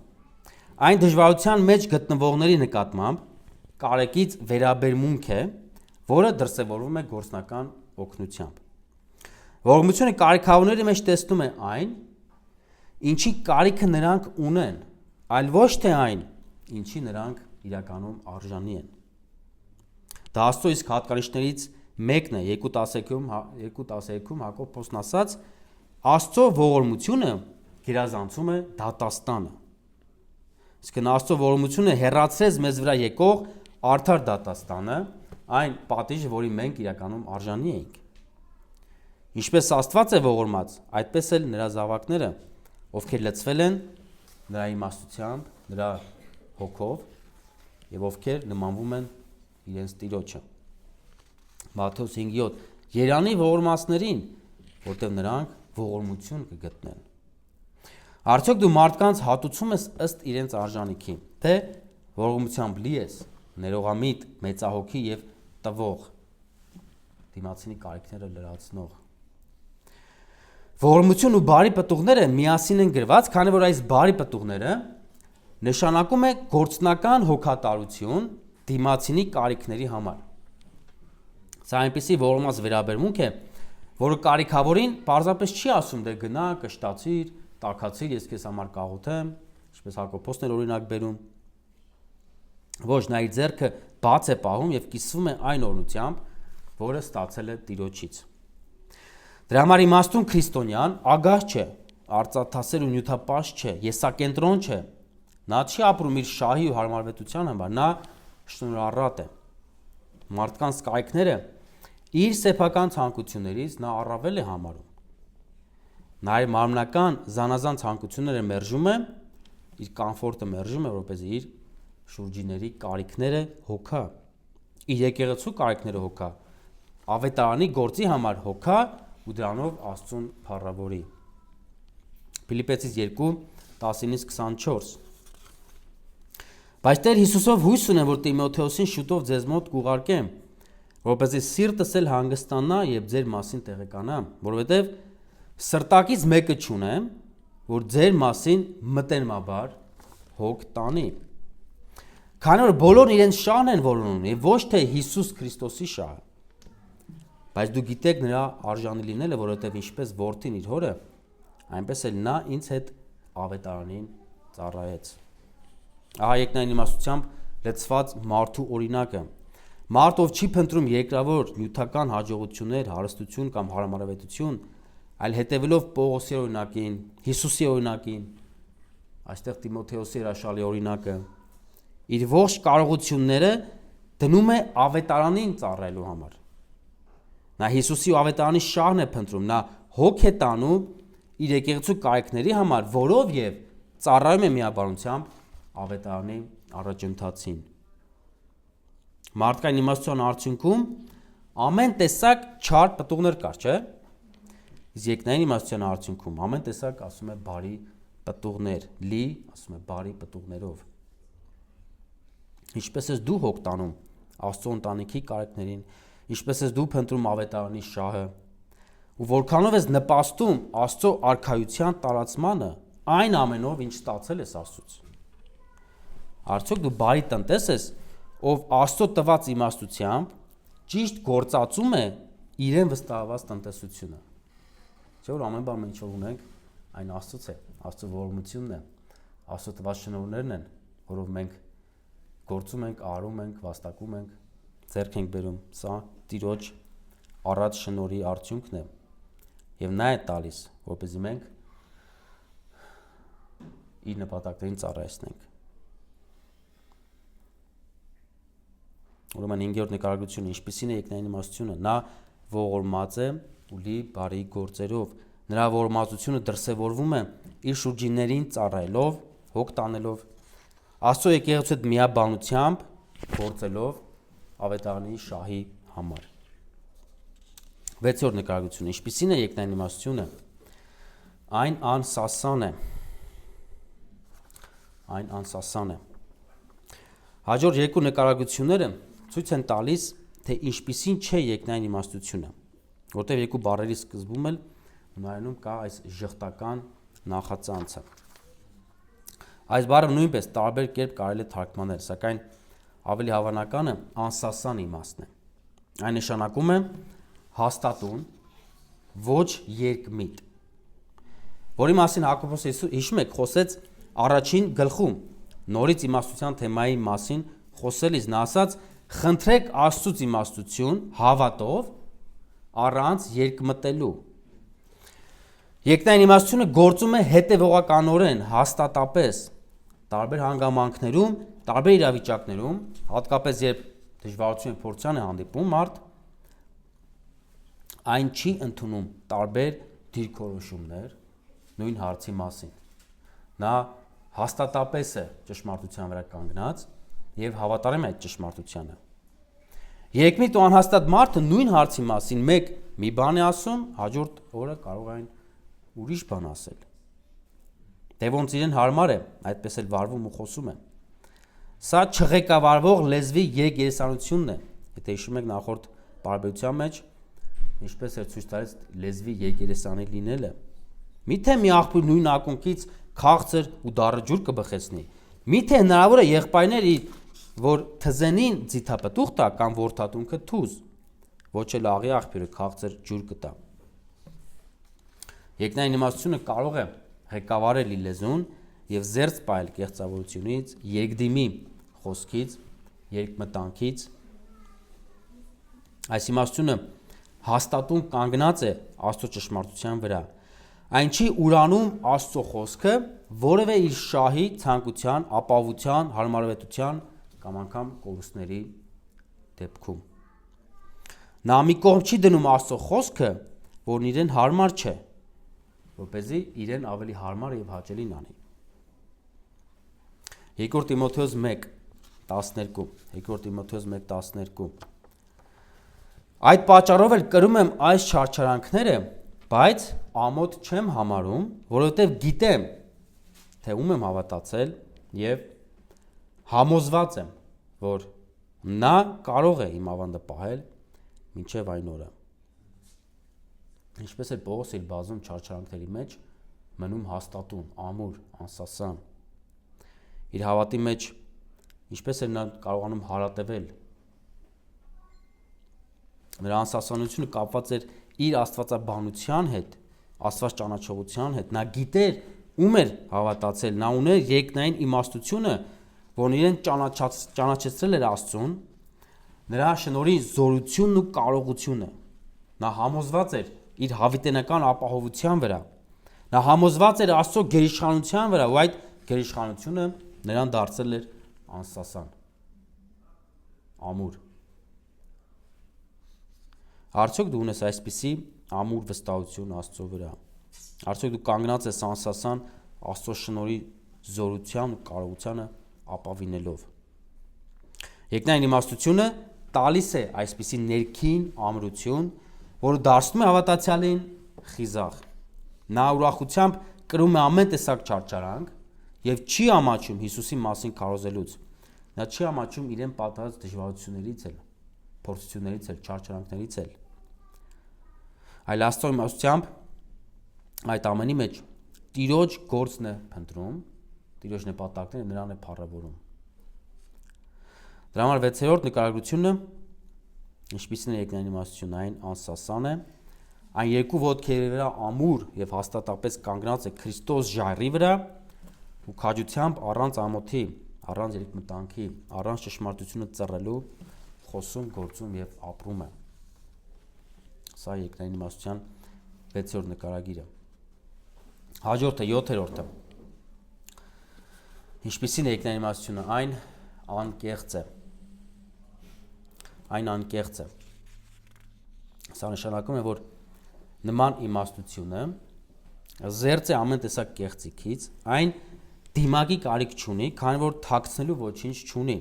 Այն դժվարության մեջ գտնվողների նկատմամբ կարեկից վերաբերմունք է, որը դրսևորվում է գործնական օգնությամբ։ Ողորմությունը կարիքավորների մեջ տեսնում է այն, ինչի կարիքը նրանք ունեն, այլ ոչ թե այն, ինչի նրանք իրականում արժանի են։ Դա Աստծո իսկ հատկանիշներից մեկն է, 2:13-ում Հակոբ Պողոսն ասաց, Աստծո ողորմությունը գերազանցում է դատաստանը։ Իսկ Աստծո ողորմությունը հեռացրեց մեզ վրա եկող արդար դատաստանը, այն պատիժը, որի մենք իրականում արժանի ենք։ Ինչպես Աստված է ողորմած, այդպես էլ նրա զավակները, ովքեր լցվել են նրա իմաստությամբ, նրա հոգով եւ ովքեր նմանվում են իրենց Տիրոջը։ Մատթեոս 5:7 Երանի ողորմածներին, որտեղ նրանք ողորմություն կգտնեն։ Արդյոք դու մարդկանց հատուցում ես ըստ իրենց արժանիքի, թե ողորմությամբ լի ես, ներողամիտ, մեծահոգի եւ տվող, դիմացինի կարիքները լրացնող։ Ողորմություն ու բարի պտուղները միասին են գրված, քանի որ այս բարի պտուղները նշանակում է գործնական հոգատարություն դիմացինի կարիքների համար։ Սա այնպիսի ողորմած վերաբերմունք է, որը կարիքավորին պարզապես չի ասում, դե գնա, կշտացիր, տաքացիր, ես քեզ համար կաղոթեմ, ինչպես Հակոբոսն էր օրինակ բերում։ Ոչ, նա իր ձեռքը բաց է պահում եւ կիսվում է այն օրնությամբ, որը ստացել է Տիրոջից։ Դրա համար իմաստուն քրիստոնյան ագահ չէ, արծաթասեր ու նյութապաշտ չէ, եսակենտրոն չէ։ Նա չի ապրում իր շահի ու հարմարվետության համար, նա շնորհառատ է։ Մարդկանց կարիքները իր սեփական ցանկություններից նա առավել է համարում։ Նա իր մարմնական զանազան ցանկությունները մերժում է, իր կոմֆորտը մերժում է, որպեսզի իր շուրջիների կարիքները հոգա, իր եկեղեցու կարիքները հոգա, ավետարանի գործի համար հոգա ու դրանով Աստծուն փառավորի։ Փիլիպպեցիս 2:19-24 Բայց Տեր Հիսուսով հույս ունեմ, որ Տիմոթեոսին շուտով ձեզ մոտ կուղարկեմ, որպեսզի սիրտս էլ հանգստանա եւ ձեր մասին տեղեկանա, որովհետեւ սրտակից մեկը չունեմ, որ ձեր մասին մտերմաբար հոգ տանի։ Քանի որ բոլորն իրենց շահն են որոնում եւ ոչ թե Հիսուս Քրիստոսի շահը։ Բայց դու գիտեք նրա արժանի լինելը, որովհետեւ ինչպես որդին իր հորը, այնպես էլ նա ինձ հետ ավետարանին ծառայեց։ Ահա երկնային իմաստությամբ լցված մարդու օրինակը։ Մարդ, ով չի փնտրում երկրավոր նյութական հաջողություններ, հարստություն կամ հարամարավետություն, այլ հետևելով Պողոսի օրինակին, Հիսուսի օրինակին, այստեղ Տիմոթեոսի հրաշալի օրինակը, իր ողջ կարողությունները դնում է ավետարանին ծառայելու համար։ Նա Հիսուսի ու ավետարանի շահն է փնտրում, նա հոգ է տանում իր եկեղեցու կարիքների համար, որով եւ ծառայում է միաբանությամբ ավետարանի առաջընթացին։ Մարդկային իմաստության արդյունքում ամեն տեսակ չար պտուղներ կար, չէ՞։ Իսկ երկնային իմաստության արդյունքում ամեն տեսակ, ասում է, բարի պտուղներ, լի, ասում է, բարի պտուղներով։ Ինչպես ես դու հոգ տանում Աստծո ընտանիքի կարիքներին, ինչպես ես դու փնտրում ավետարանի շահը, ու որքանով ես նպաստում Աստծո արքայության տարածմանը այն ամենով, ինչ ստացել ես Աստծուց։ Արդյոք դու բարի տնտես ես, ով Աստծո տված իմաստությամբ ճիշտ գործածում է իրեն վստահված տնտեսությունը։ Չէ՞ որ ամեն բան ինչ որ ունենք, այն Աստծոց է, Աստծո ողորմությունն է, Աստծո տված շնորհներն են, որով մենք գործում ենք, արում ենք, վաստակում ենք, ձեռք ենք բերում։ Սա Տիրոջ առած շնորհի արդյունքն է։ Եվ նա է տալիս, որպեսզի մենք իր նպատակներին ծառայեցնենք։ Ուրեմն 5-րդ նկարագրությունը ինչպիսին է երկնային իմաստությունը, նա ողորմած է ու լի բարի գործերով, նրա ողորմածությունը դրսևորվում է իր շուրջիններին ծառայելով, հոգ տանելով, Աստծո եկեղեցու հետ միաբանությամբ գործելով ավետարանի շահի համար։ 6-րդ նկարագրությունը ինչպիսին է երկնային իմաստությունը, այն անսասան է։ Այն անսասան է։ Հաջորդ երկու նկարագրությունները ցույց են տալիս, թե ինչպիսին չէ երկնային իմաստությունը, որտեղ երկու բառերի սկզբում էլ հունարենում կա այս ժխտական նախածանցը։ Այս բառը նույնպես տարբեր կերպ կարելի է թարգմանել, սակայն ավելի հավանականը անսասան իմաստն է։ Այն նշանակում է հաստատուն, ոչ երկմիտ, որի մասին Հակոբոս հիշում եք խոսեց առաջին գլխում, նորից իմաստության թեմայի մասին խոսելիս նա ասաց. խնդրեք Աստծուց իմաստություն հավատով առանց երկմտելու։ Երկնային իմաստությունը գործում է հետևողականորեն, հաստատապես, տարբեր հանգամանքներում, տարբեր իրավիճակներում, հատկապես երբ դժվարություն և փորձության է հանդիպում մարդ, այն չի ընդունում տարբեր դիրքորոշումներ նույն հարցի մասին։ Նա հաստատապես է ճշմարտության վրա կանգնած և հավատարիմ է այդ ճշմարտությանը։ Երկմիտ ու անհաստատ մարդը նույն հարցի մասին մեկ մի բան է ասում, հաջորդ օրը կարող այն ուրիշ բան ասել։ Դե ոնց իրեն հարմար է, այդպես էլ վարվում ու խոսում է։ Սա չղեկավարվող լեզվի երկերեսանությունն է։ Եթե հիշում եք նախորդ բարբերության մեջ, ինչպես էր ցույց տալիս լեզվի երկերեսանի լինելը։ Միթե մի աղբյուր նույն ակունքից քաղցր ու դառը ջուր կբխեցնի։ Միթե հնարավոր է եղբայրներ որ թզենին ձիթապտուղ տա կամ որդատունքը թուզ, ոչ էլ աղի աղբյուրը քաղցր ջուր կտա։ Երկնային իմաստությունը կարող է ղեկավարել իր լեզուն և զերծ պահել կեղծավորությունից, երկդիմի խոսքից, երկմտանքից։ Այս իմաստությունը հաստատուն կանգնած է Աստծո ճշմարտության վրա։ Այն չի ուրանում Աստծո խոսքը որևէ իր շահի, ցանկության, ապահովության, հարմարավետության կամ անգամ կորուստների դեպքում։ Նա մի կողմ չի դնում Աստծո խոսքը, որն իրեն հարմար չէ, որպեսզի իրեն ավելի հարմար և հաճելին անի։ 2 Տիմոթեոս 1:12 Այդ պատճառով էլ կրում եմ այս չարչարանքները, բայց ամոթ չեմ համարում, որովհետև գիտեմ, թե ում եմ հավատացել և համոզված եմ, որ նա կարող է իմ ավանդը պահել մինչև այն օրը։ Ինչպես էլ Պողոս իր բազում չարչարանքների մեջ մնում հաստատուն, ամուր, անսասան։ Իր հավատի մեջ ինչպես էր նա կարողանում հարատևել։ Նրա անսասանությունը կապված էր իր աստվածաբանության հետ, Աստված ճանաչողության հետ։ Նա գիտեր ում էր հավատացել, նա ուներ երկնային իմաստությունը, որ իրեն ճանաչեցրել էր Աստծուն, նրա շնորհի զորությունն ու կարողությունը։ Նա համոզված էր իր հավիտենական ապահովության վրա։ Նա համոզված էր Աստծո գերիշխանության վրա, ու այդ գերիշխանությունը նրան դարձել էր անսասան, ամուր։ Արդյոք դու ունես այսպիսի ամուր վստահություն Աստծո վրա։ Արդյոք դու կանգնած ես անսասան Աստծո շնորհի զորության ու կարողությանը ապավինելով։ Երկնային իմաստությունը տալիս է այսպիսի ներքին ամրություն, որը դարձնում է հավատացյալին խիզախ։ Նա ուրախությամբ կրում է ամեն տեսակ չարչարանք եւ չի ամաչում Հիսուսի մասին քարոզելուց։ Նա չի ամաչում իրեն պատահած դժվարություններից էլ, փորձություններից էլ, չարչարանքներից էլ։ Այլ Աստծո իմաստությամբ այդ ամենի մեջ Տիրոջ գործն է փնտրում, Տիրոջ նպատակները նրան է փառավորում։ Դրա համար 6-րդ նկարագրությունը, ինչպիսին է երկնային իմաստությունը, այն անսասան է, այն երկու ոտքերի վրա ամուր եւ հաստատապես կանգնած է Քրիստոս ժայռի վրա ու քաջությամբ առանց ամոթի, առանց երկմտանքի, առանց ճշմարտությունը ծռելու խոսում, գործում եւ ապրում է։ Սա երկնային իմաստության 6-րդ նկարագիրը։ Հաջորդը 7-րդը։ Ինչպիսին է երկնային իմաստությունը, այն անկեղծ է։ Այն անկեղծ է։ Սա նշանակում է, որ նման իմաստությունը զերծ է ամեն տեսակ կեղծիքից, այն դիմակի կարիք չունի, քանի որ թաքցնելու ոչինչ չունի։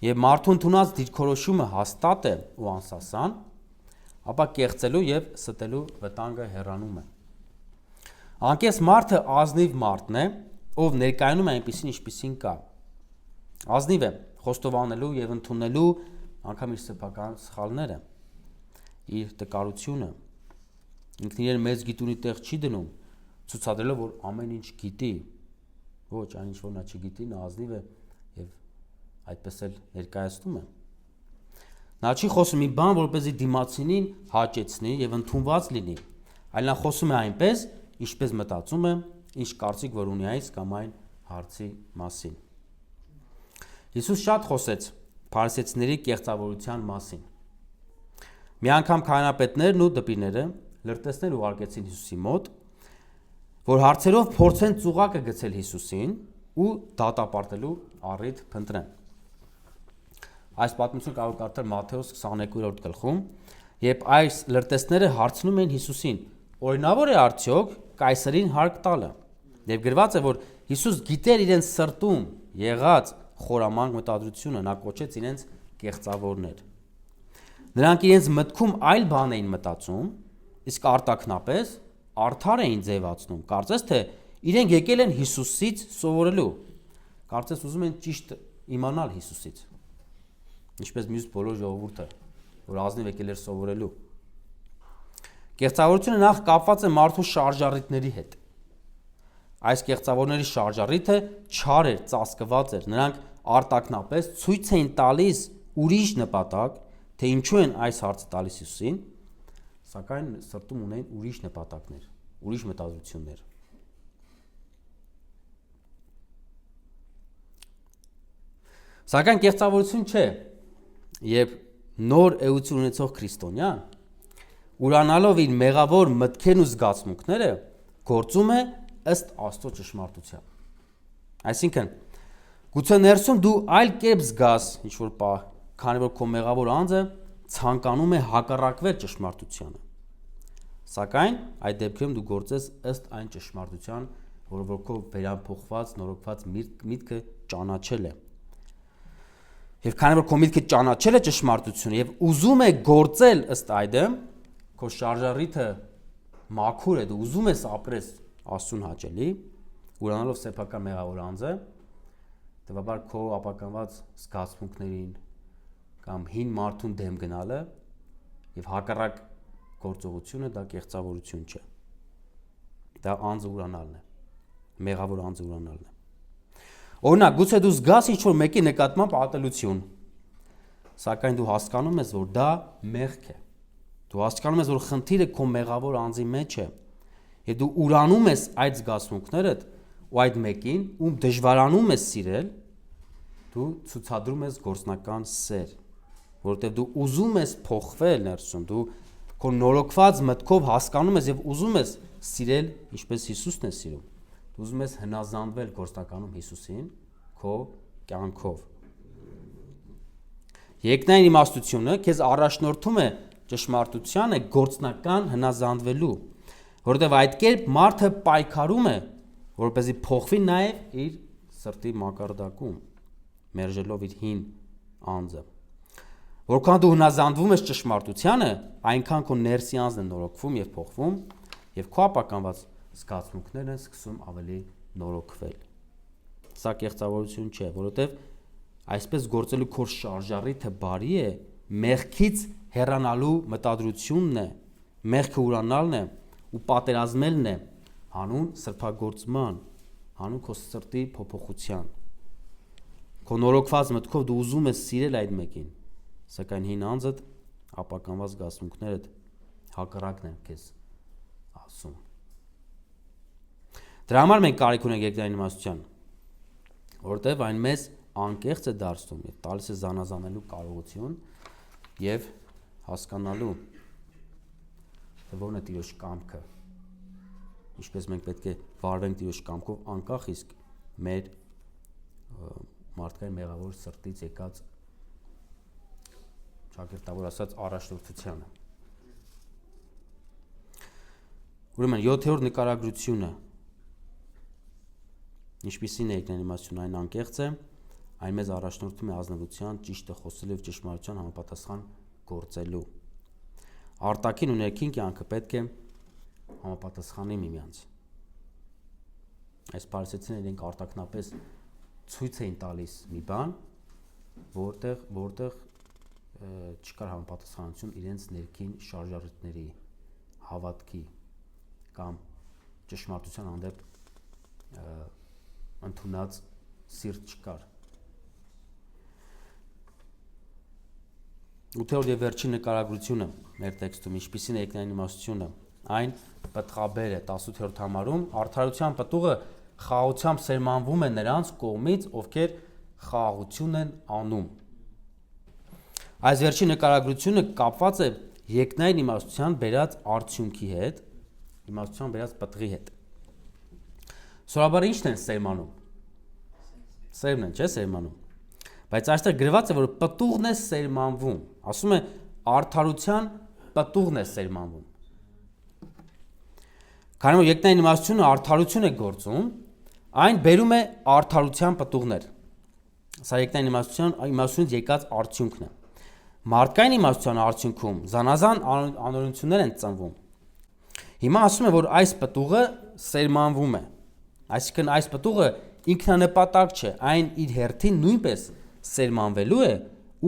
Եվ մարդու ընդունած դիրքորոշումը հաստատ է ու անսասան, ապա կեղծելու եւ ստելու վտանգը հեռանում է։ Անկեղծ մարդը ազնիվ մարդն է, ով ներկայանում է այնպիսին, ինչպիսին կա։ Ազնիվ է խոստովանելու եւ ընդունելու անգամ իր սեփական սխալները, իր տկարությունը։ Ինքն իրեն մեծ գիտունի տեղ չի դնում, ցուցադրելով, որ ամեն ինչ գիտի։ Ոչ, այն ինչ որ նա չգիտի, նա ազնիվ է եւ այդպես էլ ներկայացնում է։ Նա չի խոսում մի բան, որպեսզի դիմացինին հաճեցնի եւ ընդունված լինի, այլ նա խոսում է այնպես, ինչպես մտածում է, ինչ կարծիք որ ունի այս կամ այն հարցի մասին։ Հիսուս շատ խոսեց փարիսեցիների կեղծավորության մասին։ Մի անգամ քահանապետներն ու դպիրները լրտեսներ ուղարկեցին Հիսուսի մոտ, որ հարցերով փորձեն ծուղակը գցել Հիսուսին ու դատապարտելու առիթ փնտրեն։ Այս պատմությունը կարող կարդալ Մատթեոս 22-րդ գլխում, երբ այս լրտեսները հարցնում են Հիսուսին. օրինավոր է արդյոք կայսերին հարկ տալը։ Եվ գրված է, որ Հիսուս գիտեր իրենց սրտում եղած խորամանկ մտադրությունը, նա կոչեց իրենց կեղծավորներ։ Նրանք իրենց մտքում այլ բան էին մտածում, իսկ արտաքնապես արդար էին ձևացնում, կարծես թե իրենք եկել են Հիսուսից սովորելու, կարծես ուզում են ճիշտ իմանալ Հիսուսից, ինչպես մյուս բոլոր ժողովուրդը, որ ազնիվ եկել էր սովորելու։ Կեղծավորությունը նախ կապված է մարդու շարժառիթների հետ։ Այս կեղծավորների շարժառիթը չար էր, ծածկված էր, նրանք արտաքնապես ցույց էին տալիս ուրիշ նպատակ, թե ինչու են այս հարցը տալիս Հիսուսին, սակայն սրտում ունեն ուրիշ նպատակներ, ուրիշ մտադրություններ։ Սակայն կեղծավորություն չէ, երբ նոր էություն ունեցող քրիստոնյան ուրանալով իր մեղավոր մտքերն ու զգացմունքները գործում է ըստ Աստծո ճշմարտության։ Այսինքն, գուցե ներսում դու այլ կերպ զգաս ինչ-որ պահ, քանի որ քո մեղավոր անձը ցանկանում է հակառակվել ճշմարտությանը։ Սակայն այդ դեպքում դու գործես ըստ այն ճշմարտության, որը քո վերափոխված, նորոգված միտքը ճանաչել է։ Եվ քանի որ քո միտքը ճանաչել է ճշմարտությունը եւ ուզում է գործել ըստ այդմ, քո շարժառիթը մաքուր է, դու ուզում ես ապրես Աստծուն հաճելի, ուրանալով սեփական մեղավոր անձը, դեպաբար քո ապականված զգացմունքներին կամ հին մարդուն դեմ գնալը եւ հակառակ գործողությունը դա կեղծավորություն չէ։ Դա անձը ուրանալն է, մեղավոր անձը ուրանալն է։ Օրինակ, գուցե դու զգաս ինչ-որ մեկի նկատմամբ ատելություն, սակայն դու հասկանում ես, որ դա մեղք է։ Դու հասկանում ես, որ խնդիրը քո մեղավոր անձի մեջ է, եւ դու ուրանում ես այդ զգացմունքներդ ու այդ մեկին, ում դժվարանում ես սիրել, դու ցուցադրում ես գործնական սեր, որովհետև դու ուզում ես փոխվել ներսում, դու քո նորոգված մտքով հասկանում ես եւ ուզում ես սիրել, ինչպես Հիսուսն է սիրում։ Դու ուզում ես հնազանդվել գործնականում Հիսուսին քո կյանքով։ Երկնային իմաստությունը քեզ առաջնորդում է ճշմարտությանը գործնական հնազանդվելու, որովհետև այդ կերպ մարդը պայքարում է, որպեսզի փոխվի նաև իր սրտի մակարդակում, մերժելով իր հին անձը։ Որքան դու հնազանդվում ես ճշմարտությանը, այնքան քո ներսի անձն է նորոգվում եւ փոխվում, եւ քո ապականված զգացմունքներն են սկսում ավելի նորոգվել։ Սա կեղծավորություն չէ, որովհետև այսպես գործելու քո շարժառիթը բարի է, մեղքից հեռանալու մտադրությունն է, մեղքը ուրանալն է ու պատերազմելն է հանուն սրբագործման, հանուն քո սրտի փոփոխության։ Քո նորոգված մտքով դու ուզում ես սիրել այդ մեկին, սակայն հին անձդ ապականված զգացմունքներդ հակառակն են քեզ ասում։ Դրա համար մենք կարիք ունենք երկնային իմաստության, որովհետև այն մեզ անկեղծ է դարձնում եւ տալիս է զանազանելու կարողություն եւ հասկանալու թե ո՞րն է Տիրոջ կամքը, ինչպես մենք պետք է վարվենք Տիրոջ կամքով անկախ իսկ մեր մարդկային մեղավոր սրտից եկած ճակերտավոր ասած առաջնորդությանը։ Ուրեմն 7-րդ նկարագրությունը ինչպիսին է երկնային իմաստությունը, այն անկեղծ է, այն մեզ առաջնորդում է ազնվության, ճիշտը խոսելու եւ ճշմարտության համապատասխան գործելու։ Արտաքին ու ներքին կյանքը պետք է համապատասխանի միմյանց։ Այս փարիսեցիները իրենք արտաքնապես ցույց էին տալիս մի բան, որտեղ չկար համապատասխանություն իրենց ներքին շարժառիթների, հավատքի կամ ճշմարտության հանդեպ ընդունած սիրտ չկար։ 8-րդ եւ վերջին նկարագրությունը մեր տեքստում ինչպիսին է երկնային իմաստությունը, այն պտղաբեր է 18-րդ համարում, արդարության պտուղը խաղաղությամբ սերմանվում է նրանց կողմից, ովքեր խաղաղություն են անում։ Այս վերջին նկարագրությունը կապված է երկնային իմաստության բերած արդյունքի հետ, իմաստության բերած պտղի հետ։ Սովորաբար ի՞նչն են սերմանում։ Սերմն են, չէ՞ սերմանում։ Բայց այստեղ գրված է, որ պտուղն է սերմանվում, ասում է արդարության պտուղն է սերմանվում։ Քանի որ երկնային իմաստությունը արդարություն է գործում, այն բերում է արդարության պտուղներ։ Սա երկնային իմաստությունից եկած արդյունքն է։ Մարդկային իմաստության արդյունքում զանազան անօրենություններ են ծնվում։ Հիմա ասում է, որ այս պտուղը սերմանվում է։ Այսինքն այս պտուղը ինքնանպատակ չէ, այն իր հերթին նույնպես սերմանվելու է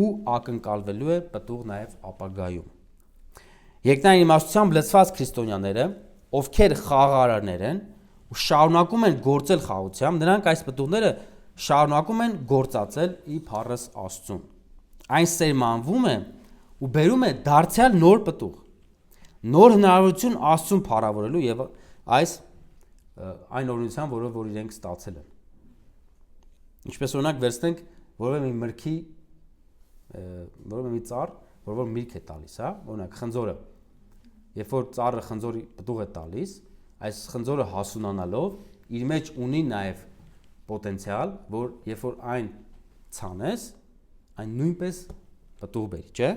ու ակնկալվելու է պտուղ նաև ապագայում։ Երկնային իմաստությամբ լցված քրիստոնյաները, ովքեր խաղաղարարներ են ու շարունակում են գործել խաղաղությամբ, նրանք այս պտուղները շարունակում են գործածել ի փառս Աստծուն։ Այն սերմանվում է ու բերում է դարձյալ նոր պտուղ, նոր հնարավորություն Աստծուն փառավորելու եւ այս այն օրինությամբ, որ իրենք ստացել են։ Ինչպես օրինակ վերցնենք որևէ մի մրգի, որևէ մի ծառ, որ միրգ է տալիս, հա, օրինակ խնձորը։ Երբ որ ծառը խնձորի պտուղ է տալիս, այս խնձորը հասունանալով իր մեջ ունի նաև պոտենցիալ, որ երբ որ այն ցանես, այն նույնպես պտուղ բերի, չէ՞։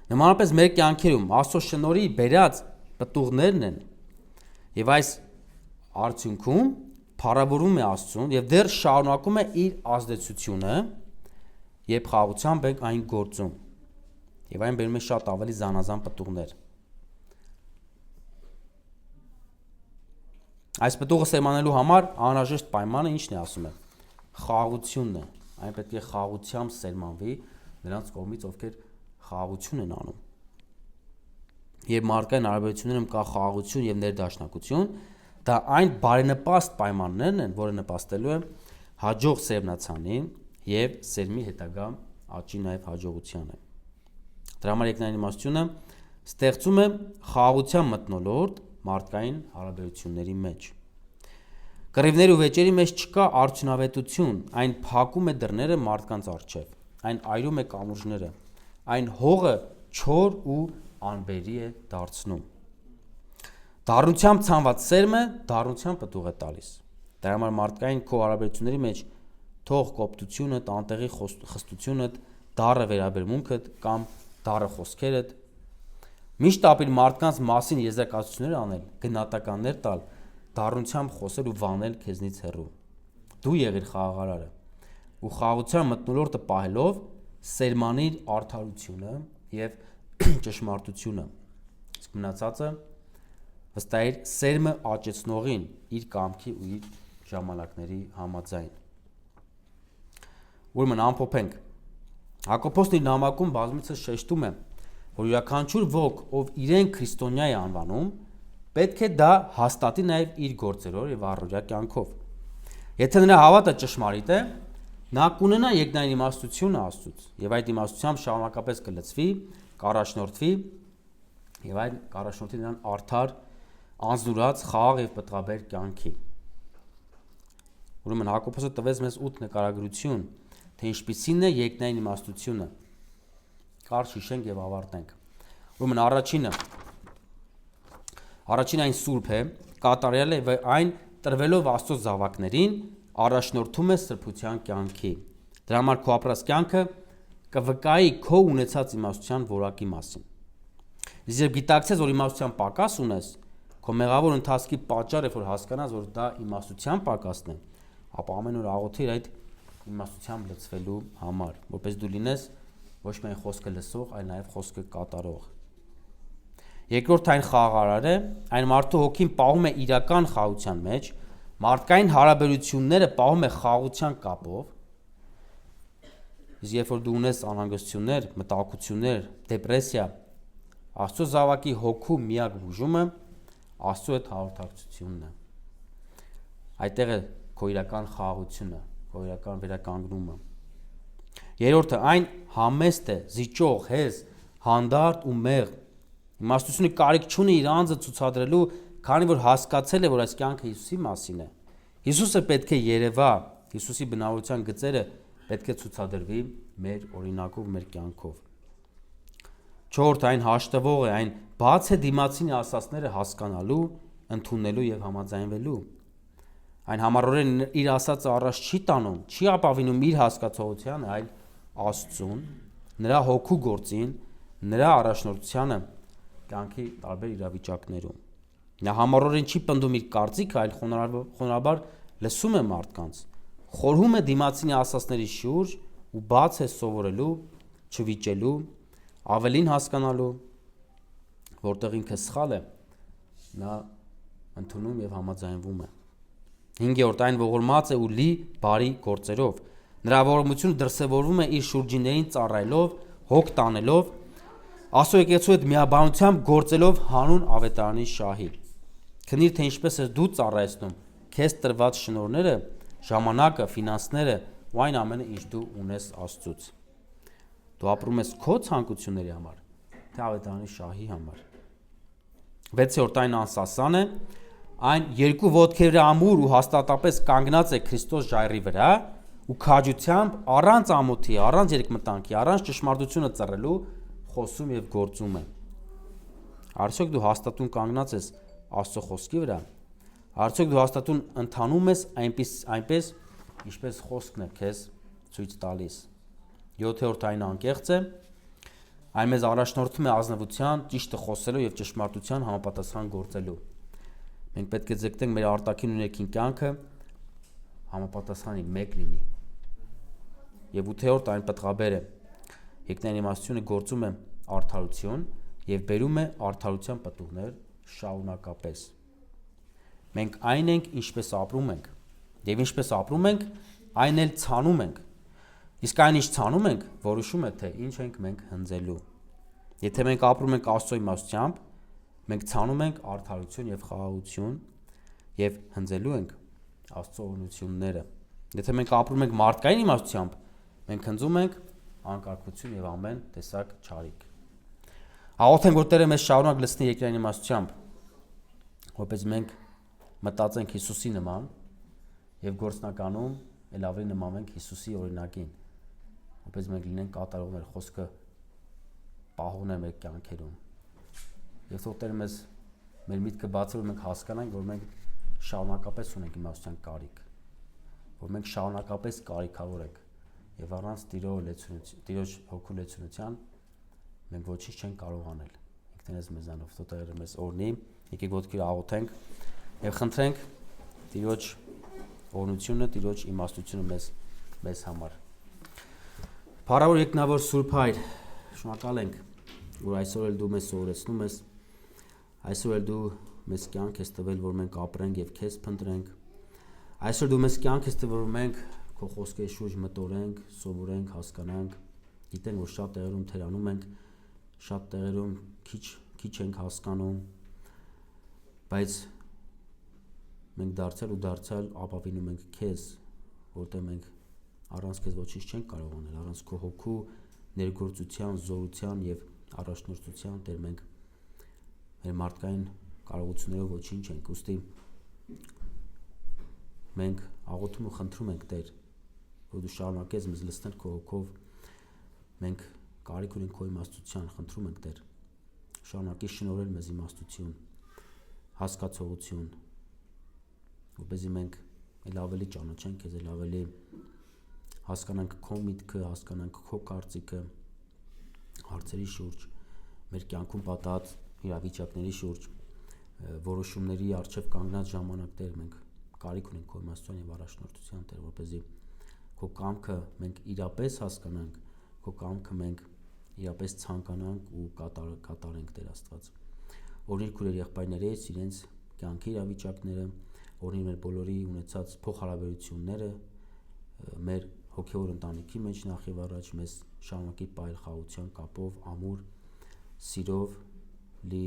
Նմանապես մեր կյանքերում Աստծո շնորհի բերած պտուղներն են եւ այս արդյունքում փառավորում է Աստծուն եւ դեռ շարունակում է իր ազդեցությունը, երբ խաղաղությամբ ենք այն գործում եւ այն բերում է շատ ավելի զանազան պտուղներ։ Այս պտուղը սերմանելու համար անհրաժեշտ պայմանը ի՞նչն է, ասում է, խաղաղությունն է։ Այն պետք է խաղաղությամբ սերմանվի նրանց կողմից, ովքեր խաղաղություն են անում։ Երբ մարդկային հարաբերություններում կա խաղաղություն եւ ներդաշնակություն, դա այն բարենպաստ պայմաններն են, որը նպաստելու է հաջող սերմնացանի եւ սերմի հետագա աճի նաեւ հաջողությանը։ Դրա համար երկնային իմաստությունը ստեղծում է խաղաղության մթնոլորտ մարդկային հարաբերությունների մեջ։ Կռիվների ու վեճերի մեջ չկա արդյունավետություն, այն փակում է դռները մարդկանց առջև, այն այրում է կամուրջները, այն հողը չոր ու անբերի է դարձնում։ Դառնությամբ ցանված սերմը դառնությամբ պտուղ է տալիս։ Դրա համար մարդկային քո հարաբերությունների մեջ թող կոպտությունը, տանտեղի խստությունը, դառը վերաբերմունքդ կամ դառը խոսքերդ միշտ ապիր մարդկանց մասին եզրակացություններ անել, գնահատականներ տալ, դառնությամբ խոսել ու վանել քեզնից հեռու։ Դու եղիր խաղաղարարը ու խաղաղության մթնոլորտը պահելով սերմանիր արդարությունը եւ ճշմարտությունը։ Իսկ մնացածը վստահիր սերմը աճեցնողին իր կամքի ու իր ժամանակների համաձայն։ Ուրեմն ամփոփենք։ Հակոբոսն իր նամակում բազմիցս շեշտում է, որ յուրաքանչյուր ոք, ով իրեն քրիստոնյա է անվանում, պետք է դա հաստատի նաև իր գործերով եւ առօրյա կյանքով։ Եթե նրա հավատը ճշմարիտ է, նա կունենա երկնային իմաստությունը Աստծուց եւ այդ իմաստությամբ շարունակապես կլծվի, կառաջնորդվի եւ այն կառաջնորդի նրան արդար, անձնուրաց, խաղաղ եւ պտղաբեր կյանքի։ Ուրեմն Հակոբոսը տվեց մեզ 8 նկարագրություն, թե ինչպիսին է երկնային իմաստությունը։ Կարճ հիշենք եւ ավարտենք։ Ուրեմն առաջին այն սուրբ է, կատարյալ է եւ այն տրվելով Աստծո զավակներին առաջնորդում է սրբության կյանքի։ Դրա համար քո ապրած կյանքը կվկայի քո ունեցած իմաստության որակի մասին։ Իսկ երբ գիտակցես, որ իմաստության պակաս ունես, քո մեղավոր ընթացքի պատճառը, որ հասկանաս, որ դա իմաստության պակասն է, ապա ամեն օր աղոթիր այդ իմաստությամբ լցվելու համար, որպես դու լինես ոչ միայն խոսքը լսող, այլ նաև խոսքը կատարող։ Երկրորդ այն խաղաղարար է, այն մարդու հոգին պահում է իրական խաղաղության մեջ, մարդկային հարաբերությունները պահում է խաղաղության կապով։ Իսկ երբ որ դու ունես անհանգստություններ, մտահոգություններ, դեպրեսիա, Աստծո զավակի հոգու միակ բուժումը Աստծո հետ հաղորդակցությունն է։ Այդտեղ է քո իրական խաղաղությունը, քո իրական վերականգնումը։ Երրորդը այն համեստ է, զիջող, հեզ, հանդարտ ու մեղ։ Իմաստությունը կարիք չունի իր անձը ցուցադրելու, քանի որ հասկացել է, որ այս կյանքը Հիսուսի մասին է։ Հիսուսը պետք է երևա, Հիսուսի բնավորության գծերը պետք է ցուցադրվի մեր օրինակով, մեր կյանքով։ Չորրորդ այն հաշտվող է, այն բաց է դիմացինի ասածները հասկանալու, ընդունելու եւ համաձայնվելու։ Այն համառորեն իր ասածը առաջ չի տանում, չի ապավինում իր հասկացողությանը, այլ Աստծուն, նրա հոգու գործին, նրա առաջնորդությանը կյանքի տարբեր իրավիճակներում։ Նա համառորեն չի պնդում իր կարծիքը, այլ խոնարհաբար լսում է մարդկանց, խորհում է դիմացինի ասածների շուրջ ու բաց է սովորելու, չվիճելու, ավելին հասկանալու, որտեղ ինքը սխալ է, նա ընդունում եւ համաձայնվում է։ 5-րդ այն ողորմած է ու լի բարի գործերով։ Նրա ողորմությունը դրսևորվում է իր շուրջիներին ծառայելով, հոգ տանելով, Աստծո եկեղեցու հետ միաբանությամբ գործելով հանուն ավետարանի շահի։ Քնիր, թե ինչպես ես դու ծառայեցնում քեզ տրված շնորհները, ժամանակը, ֆինանսները ու այն ամենը, ինչ դու ունես Աստծուց։ Դու ապրում ես քո ցանկությունների համար, թե ավետարանի շահի համար։ 6-րդ այն անսասան է, այն երկու ոտքերի ամուր ու հաստատապես կանգնած է Քրիստոս ժայռի վրա ու քաջությամբ առանց ամոթի, առանց երկմտանքի, առանց ճշմարտությունը ծռելու խոսում եւ գործում է։ Արդյոք դու հաստատուն կանգնած ես Աստծո խոսքի վրա։ Արդյոք դու հաստատուն ընթանում ես այնպես, ինչպես խոսքն է քեզ ցույց տալիս։ 7-րդ այն անկեղծ է, այն մեզ առաջնորդում է ազնվության, ճիշտը խոսելու եւ ճշմարտության համապատասխան գործելու։ Մենք պետք է ձգտենք մեր արտաքին ու ներքին կյանքը համապատասխանի մեկ լինի։ Եվ 8-րդ այն պտղաբեր է։ Երկնային իմաստությունը գործում է արդարություն եւ բերում է արդարության պտուղներ շարունակապես։ Մենք այն ենք, ինչպես ապրում ենք, եւ ինչպես ապրում ենք, այն էլ ցանում ենք։ Իսկ այն ինչ ցանում ենք, որոշում է, թե ինչ ենք մենք հնձելու։ Եթե մենք ապրում ենք Աստծո իմաստությամբ, մենք ցանում ենք արդարություն եւ խաղաղություն եւ հնձելու ենք Աստծո օրհնությունները։ Եթե մենք ապրում ենք մարդկային իմաստությամբ, մենք հնձում ենք անկարգություն եւ ամեն տեսակ չարիք։ Աղոթենք, որ Տերը մեզ շարունակ լցնի երկրային իմաստությամբ, որպես մենք մտածենք Հիսուսի նման Եվ գործնականում էլ ավելի նմանվենք Հիսուսի օրինակին, որպես մենք լինենք կատարողներ, խոսքը պահողներ մեր կյանքերում։ Եվ թող Տերը մեզ մեր միտքը բացի, որ մենք հասկանանք, որ մենք շարունակապես ունենք իմաստության կարիք, որ մենք շարունակապես կարիքավոր ենք, եւ առանց Տիրոջ հոգու լեցունության մենք ոչինչ չենք կարող անել ինքներս մեզանով։ Թող Տերը մեզ օրհնի, եկեք ոտքի աղոթենք եւ խնդրենք Տիրոջ օրհնությունը, Տիրոջ իմաստությունը մեզ համար։ Փառավոր եկնավոր Սուրբ Հայր, շնորհակալ ենք, որ այսօր էլ դու մեզ սովորեցնում ես, այսօր էլ դու մեզ կյանք ես տվել, որ մենք ապրենք եւ քեզ փնտրենք։ Այսօր դու մեզ կյանք ես տվել, որ մենք քո խոսքերի շուրջ մտորենք, սովորենք, հասկանանք, գիտենք, որ շատ տեղերում թերանում ենք, շատ տեղերում քիչ ենք հասկանում, բայց մենք դարձյալ ապավինում ենք քեզ, որտեղ մենք առանց քեզ ոչինչ չենք կարող անել, առանց քո հոգու ներգործության, զորության եւ առաջնորդության, Տեր, մենք մեր մարդկային կարողություններով ոչինչ ենք, ուստի մենք աղոթում ու խնդրում ենք, Տեր, որ դու շարունակես մեզ լցնել քո հոգով, մենք կարիք ունենք քո իմաստության, խնդրում ենք, Տեր, շարունակի շնորհել մեզ իմաստություն, հասկացողություն, որպեսզի մենք ել ավելի ճանաչենք քեզ, ել ավելի հասկանանք քո միտքը, հասկանանք քո կարծիքը հարցերի շուրջ, մեր կյանքում պատահած իրավիճակների շուրջ, որոշումների առջև կանգնած ժամանակ, Տեր, մենք կարիք ունենք քո իմաստության եւ առաջնորդության, Տեր, որպեսզի քո կամքը մենք իրապես հասկանանք, քո կամքը մենք իրապես ցանկանանք ու կատարենք, Տեր Աստված։ Օրհնիր քույրեր եղբայրներից իրենց կյանքի իրավիճակները, օրհնիր մեր բոլորի ունեցած փոխհարաբերությունները, մեր հոգեոր ընտանիքի մեջ նախ եւ առաջ մեզ շարունակի պայել խաղաղության կապով, ամուր սիրով լի,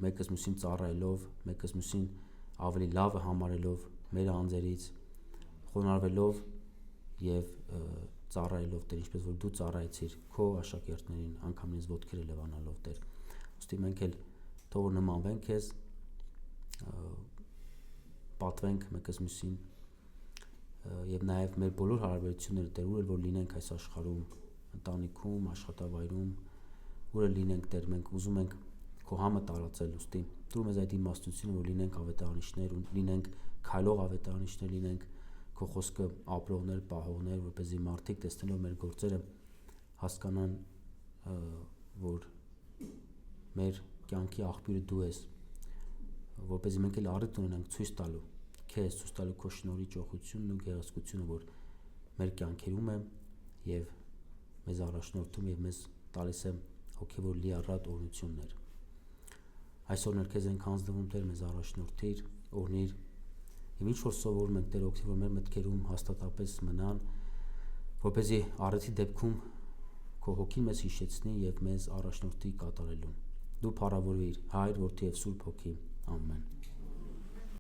մեկս մյուսին ծառայելով, մեկս մյուսին ավելի լավը համարելով մեր անձերից, խոնարհվելով եւ ծառայելով, Տեր, ինչպես որ դու ծառայեցիր քո աշակերտներին, անգամ ինձ ոտքերը լվանալով, Տեր։ Ոստի մենք էլ թող նմանվենք քեզ, պատվենք մեկս մյուսին եւ նաեւ մեր բոլոր հարաբերությունները, Տեր, ուր էլ որ լինենք այս աշխարհում, ընտանիքում, աշխատավայրում, ուր էլ լինենք, Տեր, մենք ուզում ենք քո համը տարածել, ուստի դու մեզ այդ իմաստությունը, որ լինենք ավետարանիչներ, լինենք քայլող ավետարանիչներ, լինենք քո խոսքը ապրողներ, պահողներ, որպեսզի մարդիկ տեսնելով մեր գործերը հասկանան, որ մեր կյանքի աղբյուրը դու ես, որպեսզի մենք էլ առիթ ունենանք ցույց տալու քեզ, ցույց տալու քո շնորհի ճոխությունն ու գեղեցկությունը, որ մեր կյանքերում է եւ մեզ առաջնորդում եւ մեզ տալիս է հոգեվոր լիառատ օրհնություններ։ Այսօր ներքեզ ենք հանձնվում, Տեր, մեզ առաջնորդիր, օրհնիր եւ ինչ որ սովորում ենք, Տեր, օգնի, որ մեր մտքերում հաստատապես մնան, որպեսզի առիթի դեպքում քո հոգին մեզ հիշեցնի եւ մեզ առաջնորդի կատարելուն։ Դու փառավորվիր, Հայր, Որդի եւ Սուրբ Հոգի։ Ամեն։